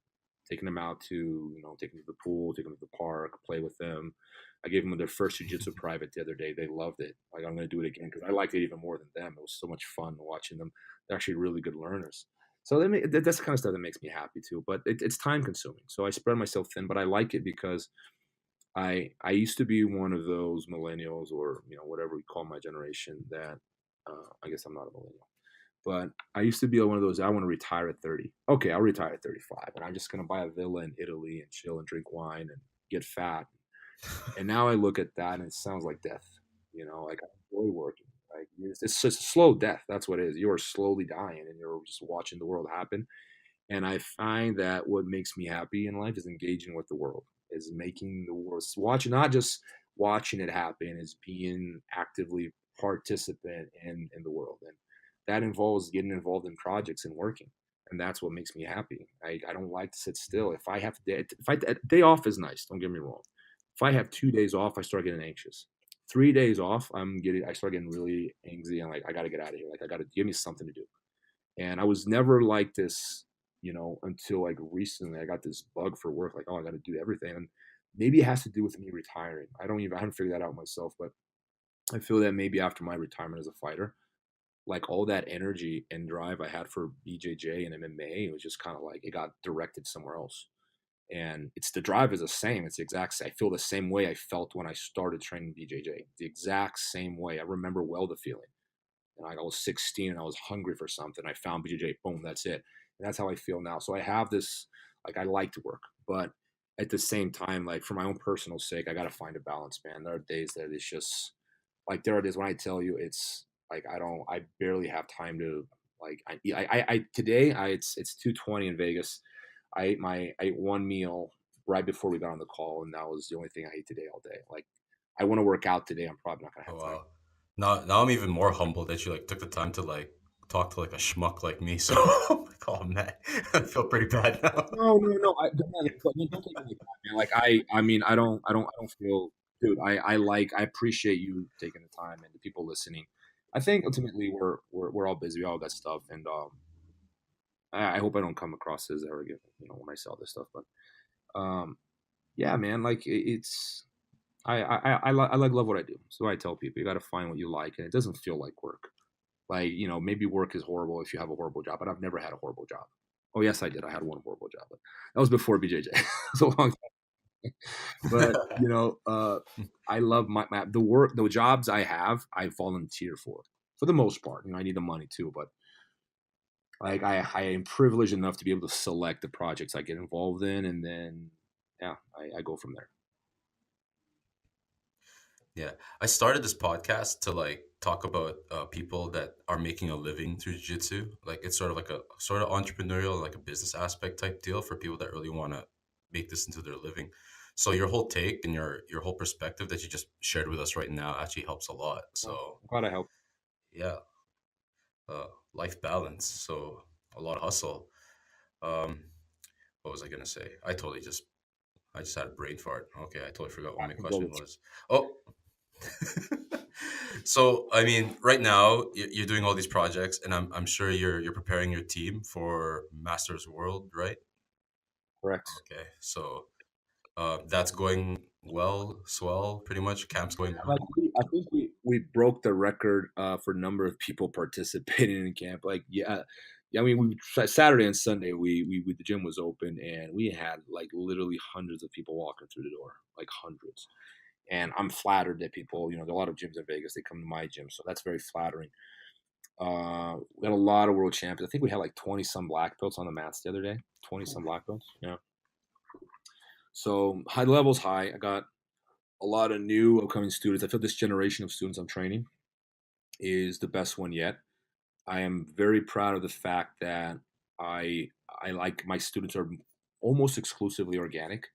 taking them out to, taking them to the pool, taking them to the park, play with them. I gave them their first jiu-jitsu private the other day. They loved it. Like, I'm going to do it again because I liked it even more than them. It was so much fun watching them. They're actually really good learners. So that's the kind of stuff that makes me happy too. But it's time consuming. So I spread myself thin, but I like it because I used to be one of those millennials, or whatever we call my generation, that I guess I'm not a millennial. But I used to be one of those, I want to retire at 30. Okay, I'll retire at 35, and I'm just going to buy a villa in Italy and chill and drink wine and get fat. And now I look at that and it sounds like death. Like, I enjoy working. Like, it's just a slow death. That's what it is. You are slowly dying and you're just watching the world happen. And I find that what makes me happy in life is engaging with the world, is making the world, watching, not just watching it happen, is being actively participant in the world. And that involves getting involved in projects and working. And that's what makes me happy. I don't like to sit still. If I have a day off is nice, don't get me wrong. If I have 2 days off, I start getting anxious. 3 days off, I start getting really angry and like, I got to get out of here. Like, I got to give me something to do. And I was never like this, until like recently. I got this bug for work, like, oh, I got to do everything. And maybe it has to do with me retiring. I haven't figured that out myself, but I feel that maybe after my retirement as a fighter, like, all that energy and drive I had for BJJ and MMA, it was just kind of like it got directed somewhere else. And the drive is the same. It's the exact same. I feel the same way I felt when I started training BJJ. The exact same way. I remember well the feeling. And I was 16 and I was hungry for something. I found BJJ. Boom, that's it. And that's how I feel now. So I have this, like, I like to work, but at the same time, like, for my own personal sake, I got to find a balance, man. There are days that it's just like, there are days when I tell you, it's like, I barely have time to, like, today, it's 2:20 in Vegas. I ate one meal right before we got on the call, and that was the only thing I ate today all day. Like, I want to work out today. I'm probably not gonna Oh have time. wow. Now I'm even more humbled that you like took the time to like talk to like a schmuck like me. So I'm like, oh man, I feel pretty bad now. No. Don't take it like that, man. Like, I mean, I don't feel, dude. I appreciate you taking the time and the people listening. I think ultimately we're all busy. We all got stuff, and I hope I don't come across as arrogant, when I sell this stuff. But yeah, man. Like, it's I like love what I do. So I tell people, you got to find what you like, and it doesn't feel like work. Like, maybe work is horrible if you have a horrible job, but I've never had a horrible job. Oh, yes, I did. I had one horrible job, but that was before BJJ. It's a long time. But, I love the work, the jobs I have, I volunteer for the most part. I need the money too, but like, I am privileged enough to be able to select the projects I get involved in, and then, yeah, I go from there. Yeah, I started this podcast to like talk about people that are making a living through jiu-jitsu. Like, it's sort of like a sort of entrepreneurial, like a business aspect type deal for people that really want to make this into their living. So your whole take and your whole perspective that you just shared with us right now actually helps a lot. Well, So I'm glad I helped. yeah, life balance. So a lot of hustle. Um, what was I gonna say? I just had a brain fart. Okay, I totally forgot what I my can go question with was. Oh, so I mean, right now you're doing all these projects, and I'm sure you're preparing your team for Masters World, right? correct. Okay, so that's going well, swell, pretty much. Camp's going Like well. I think we broke the record for number of people participating in camp. Like yeah. I mean, Saturday and Sunday we the gym was open and we had like literally hundreds of people walking through the door, like hundreds. And I'm flattered that people, there are a lot of gyms in Vegas. They come to my gym, so that's very flattering. We had a lot of world champions. I think we had like 20 some black belts on the mats the other day. 20 some black belts. Yeah. So high levels high. I got a lot of new upcoming students. I feel this generation of students I'm training is the best one yet. I am very proud of the fact that I I like my students are almost exclusively organic.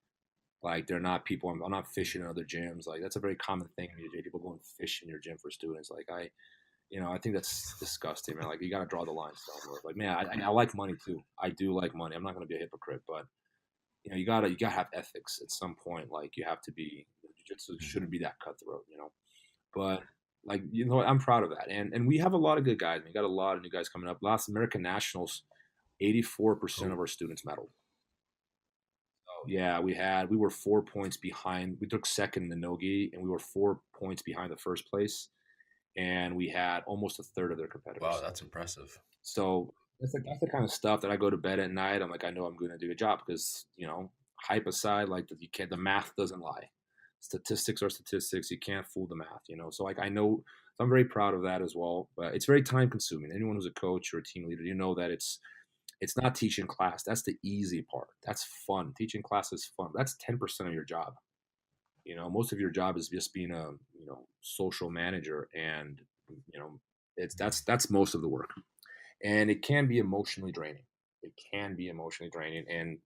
Like they're not people. I'm not fishing in other gyms. Like that's a very common thing. People go and fish in your gym for students. Like I think that's disgusting, man. Like you got to draw the line somewhere. Like man, I like money too. I do like money. I'm not going to be a hypocrite, but you gotta have ethics at some point. Like you have to be. Jiu-jitsu Mhm. shouldn't be that cutthroat, But like I'm proud of that, and we have a lot of good guys. We got a lot of new guys coming up. Last American Nationals, 84% Oh, of our students medaled. Oh yeah, we were 4 points behind. We took second in the nogi, and we were 4 points behind the first place, and we had almost a third of their wow, competitors. that's impressive. So that's the kind of stuff that I go to bed at night. I'm like, I know I'm going to do a job because hype aside, like you can't. The math doesn't lie. Statistics are statistics. You can't fool the math. So like I know, so I'm very proud of that as well. But it's very time consuming. Anyone who's a coach or a team leader, you know that it's not teaching class. That's the easy part. That's fun. Teaching class is fun. That's 10% of your job. Most of your job is just being a social manager, and you know it's that's most of the work, and it can be emotionally draining. It can be emotionally draining, and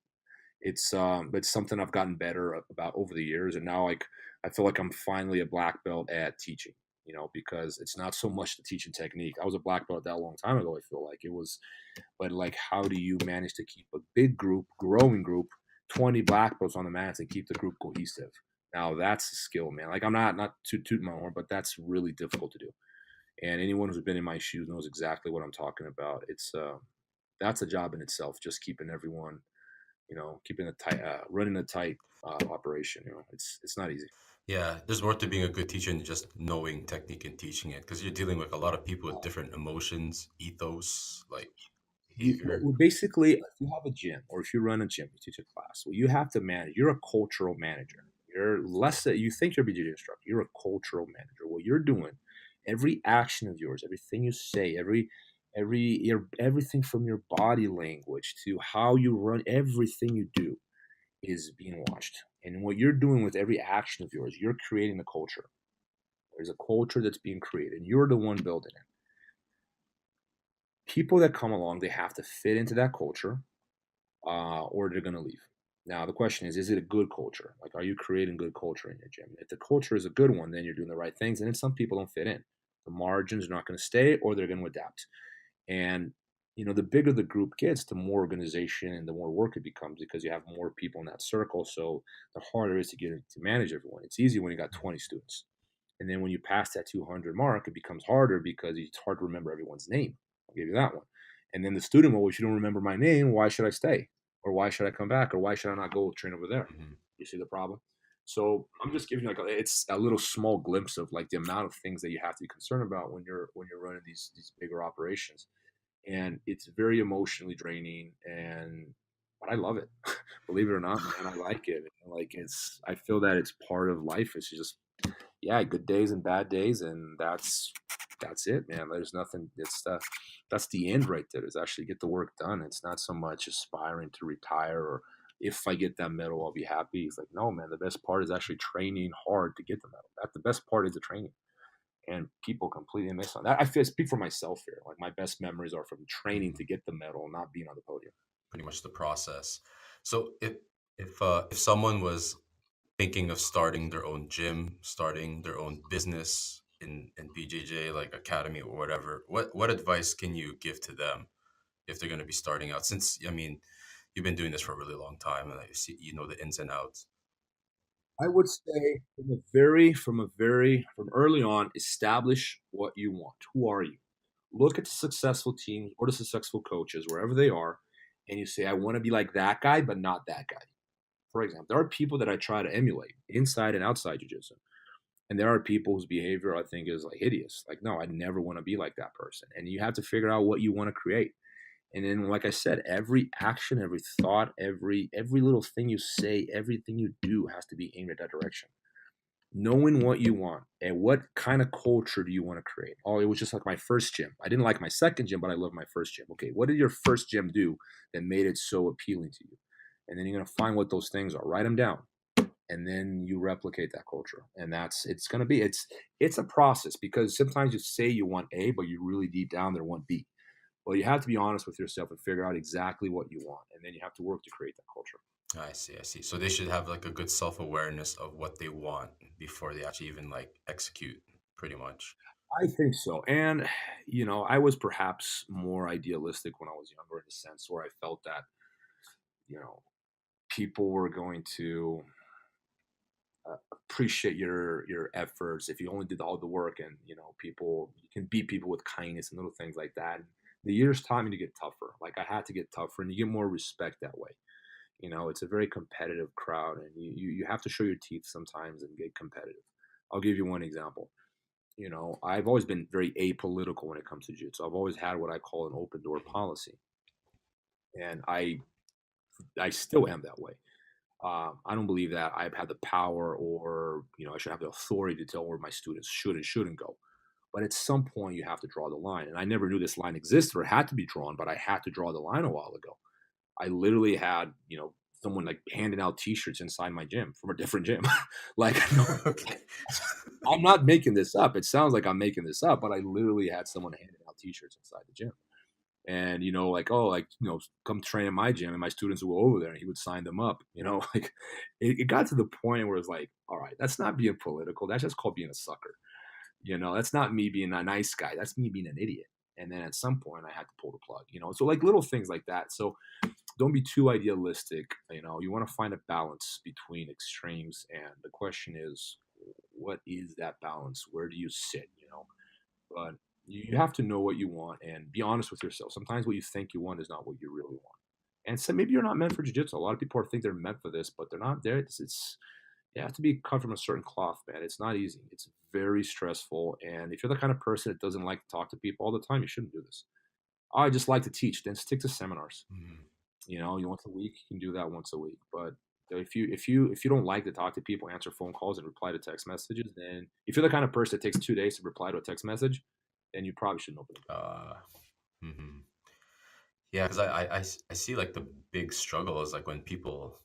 it's something I've gotten better about over the years, and now like I feel like I'm finally a black belt at teaching. Because it's not so much the teaching technique. I was a black belt that a long time ago. I feel like it was, but like, how do you manage to keep a big group, growing group, 20 black belts on the mats and keep the group cohesive? Now that's a skill, man. Like I'm not to toot my horn, but that's really difficult to do. And anyone who's been in my shoes knows exactly what I'm talking about. It's that's a job in itself, just keeping everyone, keeping a tight, running a tight operation. It's not easy. Yeah, there's more to being a good teacher than just knowing technique and teaching it, because you're dealing with a lot of people with different emotions, ethos, like behavior. Basically, if you have a gym or if you run a gym, you teach a class, well, you have to manage. You're a cultural manager. You're less that you think you're a BJJ instructor. You're a cultural manager. What you're doing, every action of yours, everything you say, everything from your body language to how you run, everything you do is being watched. And what you're doing with every action of yours, you're creating the culture. There's a culture that's being created, and you're the one building it. People that come along, they have to fit into that culture, or they're going to leave. Now, the question is it a good culture? Like, are you creating good culture in your gym? If the culture is a good one, then you're doing the right things. And then some people don't fit in. The margins are not going to stay, or they're going to adapt. And, the bigger the group gets, the more organization and the more work it becomes because you have more people in that circle. So the harder it is to get to manage everyone. It's easy when you got 20 students. And then when you pass that 200 mark, it becomes harder because it's hard to remember everyone's name. I'll give you that one. And then the student, well, if you don't remember my name, why should I stay? Or why should I come back? Or why should I not go train over there? Mhm. You see the problem? So I'm just giving you it's a little small glimpse of like the amount of things that you have to be concerned about when you're running these bigger operations. And it's very emotionally draining, but I love it. Believe it or not, man, I like it. Like I feel that it's part of life. It's just yeah, good days and bad days, and that's it, man. There's nothing. That's the end right there. Is actually get the work done. It's not so much aspiring to retire or if I get that medal, I'll be happy. It's like no, man. The best part is actually training hard to get the medal. That the best part is the training, and people completely miss on that. I speak for myself here. Like my best memories are from training Mhm. to get the medal, not being on the podium. Pretty much the process. So If someone was thinking of starting their own gym, starting their own business in BJJ, like academy or whatever, what advice can you give to them if they're going to be starting out? Since I mean, you've been doing this for a really long time, and I see you know the ins and outs. I would say from early on, establish what you want. Who are you? Look at the successful teams or the successful coaches, wherever they are, and you say, I want to be like that guy, but not that guy. For example, there are people that I try to emulate inside and outside jiu-jitsu. And there are people whose behavior I think is like hideous. Like, no, I never want to be like that person. And you have to figure out what you want to create. And then, like I said, every action, every thought, every little thing you say, everything you do has to be aimed at that direction. Knowing what you want and what kind of culture do you want to create. Oh, it was just like my first gym. I didn't like my second gym, but I love my first gym. Okay, what did your first gym do that made it so appealing to you? And then you're gonna find what those things are. Write them down, and then you replicate that culture. And it's gonna be it's a process because sometimes you say you want A, but you really deep down there want B. Well, you have to be honest with yourself and figure out exactly what you want, and then you have to work to create that culture. I see, I see. So they should have like a good self-awareness of what they want before they actually even like execute, pretty much. I think so. And, I was perhaps more idealistic when I was younger in the sense where I felt that, you know, people were going to appreciate your efforts if you only did all the work and, people, you can beat people with kindness and little things like that. The years taught me to get tougher. Like I had to get tougher and you get more respect that way. It's a very competitive crowd and you have to show your teeth sometimes and get competitive. I'll give you one example. I've always been very apolitical when it comes to jiu-jitsu. I've always had what I call an open door policy, and I still am that way. I don't believe that I've had the power or I should have the authority to tell where my students should and shouldn't go. But at some point, you have to draw the line, and I never knew this line existed or had to be drawn, but I had to draw the line a while ago. I literally had someone like handing out T-shirts inside my gym from a different gym, like. Okay. I'm not making this up. It sounds like I'm making this up, but I literally had someone handing out T-shirts inside the gym, and like, oh, like come train in my gym, and my students would go over there, and he would sign them up. Like it got to the point where it's like, all right, that's not being political. That's just called being a sucker. That's not me being a nice guy. That's me being an idiot. And then at some point, I had to pull the plug. So like little things like that. So don't be too idealistic. You want to find a balance between extremes, and the question is, what is that balance? Where do you sit? But you have to know what you want and be honest with yourself. Sometimes what you think you want is not what you really want. And so maybe you're not meant for jiu-jitsu. A lot of people think they're meant for this, but they're not there. It's you have to be cut from a certain cloth, man. It's not easy. It's very stressful. And if you're the kind of person that doesn't like to talk to people all the time, you shouldn't do this. I just like to teach. Then stick to seminars. Mhm. You once a week, you can do that once a week. But if you don't like to talk to people, answer phone calls and reply to text messages, then if you're the kind of person that takes 2 days to reply to a text message, then you probably shouldn't open it. Uh, mhm. Yeah, because I see like the big struggle is like when people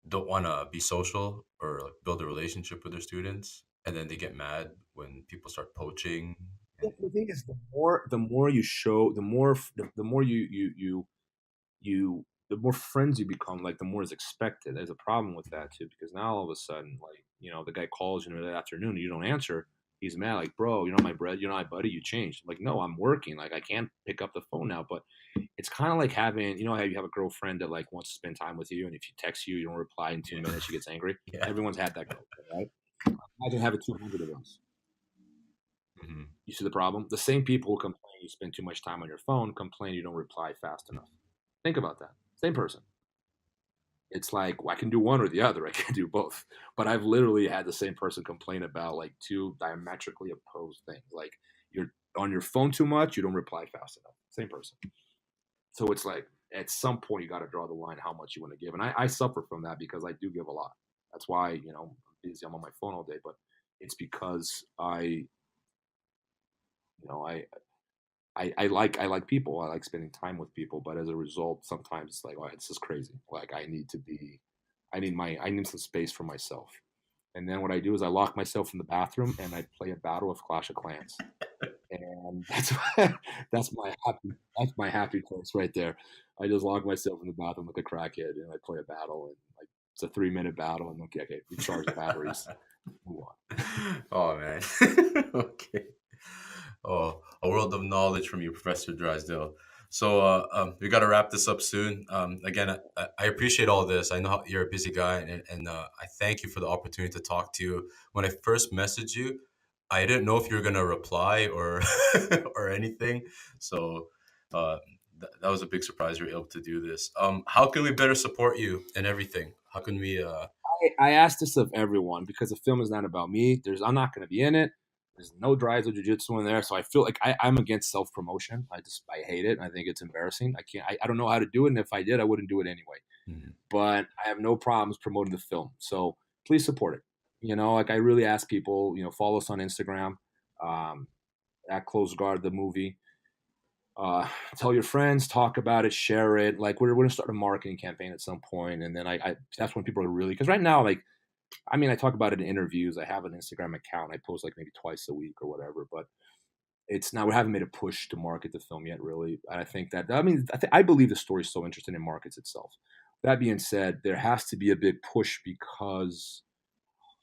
don't want to be social or like build a relationship with their students, and then they get mad when people start poaching. Yeah, And the thing is, the more you show, the more you the more friends you become, like the more is expected. There's a problem with that too, because now all of a sudden, like, the guy calls you in the afternoon and you don't answer, he's mad, like, bro, you're not my bread, you're not my buddy, you changed. Like, no, I'm working, like I can't pick up the phone now. But it's kind of like having, how you have a girlfriend that like wants to spend time with you, and if you text you don't reply in 2 minutes, she gets angry. yeah. Everyone's had that girlfriend, right? Imagine having 200 of those. Hmm. You see the problem? The same people who complain you spend too much time on your phone complain you don't reply fast enough. Think about that. Same person. It's like, well, I can do one or the other. I can't do both. But I've literally had the same person complain about like two diametrically opposed things. Like, you're on your phone too much, you don't reply fast enough. Same person. So it's like at some point you got to draw the line how much you want to give. And I suffer from that because I do give a lot. That's why, I'm busy. I'm on my phone all day. But it's because you know, I like people. I like spending time with people, but as a result, sometimes it's like, oh, it's just crazy. Like I need some space for myself. And then what I do is I lock myself in the bathroom and I play a battle of Clash of Clans. and that's my happy place right there. I just lock myself in the bathroom like a crackhead, and I play a battle, and like it's a 3-minute battle, and okay, we charge the batteries, move on. Oh man. Okay. Oh, a world of knowledge from you, Professor Drysdale. So we got to wrap this up soon. Again, I appreciate all this. I know you're a busy guy, and I thank you for the opportunity to talk to you. When I first messaged you, I didn't know if you were gonna reply or or anything. So uh, that was a big surprise. You were able to do this. How can we better support you and everything? How can we? I asked this of everyone because the film is not about me. I'm not going to be in it. There's no Drysdale Jiu Jitsu in there, so I feel like I'm against self promotion. I hate it. I think it's embarrassing. I can't. I don't know how to do it, and if I did, I wouldn't do it anyway. Mhm. But I have no problems promoting the film. So please support it. Like I really ask people, follow us on Instagram, at Close Guard the movie. Tell your friends, talk about it, share it. Like we're gonna start a marketing campaign at some point, and then I that's when people are really, because right now, like, I mean, I talk about it in interviews. I have an Instagram account. I post like maybe twice a week or whatever, but it's not. We haven't made a push to market the film yet, really. And I think that I believe the story is so interesting in markets itself. That being said, there has to be a big push because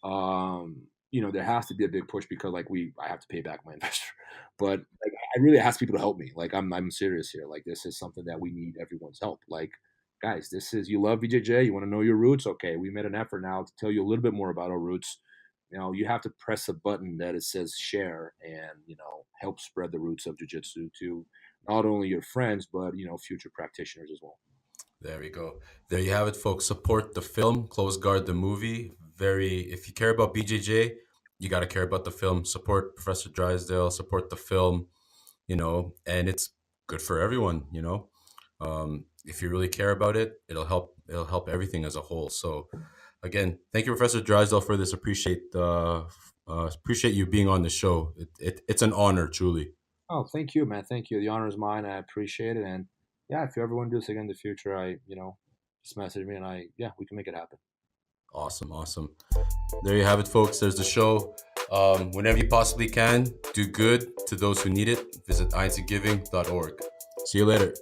there has to be a big push because like I have to pay back my investor. But like I really ask people to help me. Like I'm serious here. Like this is something that we need everyone's help. Like guys, you love BJJ, you want to know your roots. Okay, we made an effort now to tell you a little bit more about our roots. You have to press a button that it says share and help spread the roots of jiu-jitsu to not only your friends but future practitioners as well. There we go. There you have it, folks. Support the film, Close Guard the movie. If you care about BJJ, you got to care about the film. Support Professor Drysdale, support the film, and it's good for everyone. If you really care about it, it'll help everything as a whole. So again, thank you, Professor Drysdale, for this. Appreciate you being on the show. It's an honor, truly. Oh, thank you, man. Thank you. The honor is mine. I appreciate it. And yeah, if you ever want to do this again in the future, just message me and we can make it happen. Awesome, awesome. There you have it, folks. There's the show. Whenever you possibly can, do good to those who need it. Visit INCGiving.org. See you later.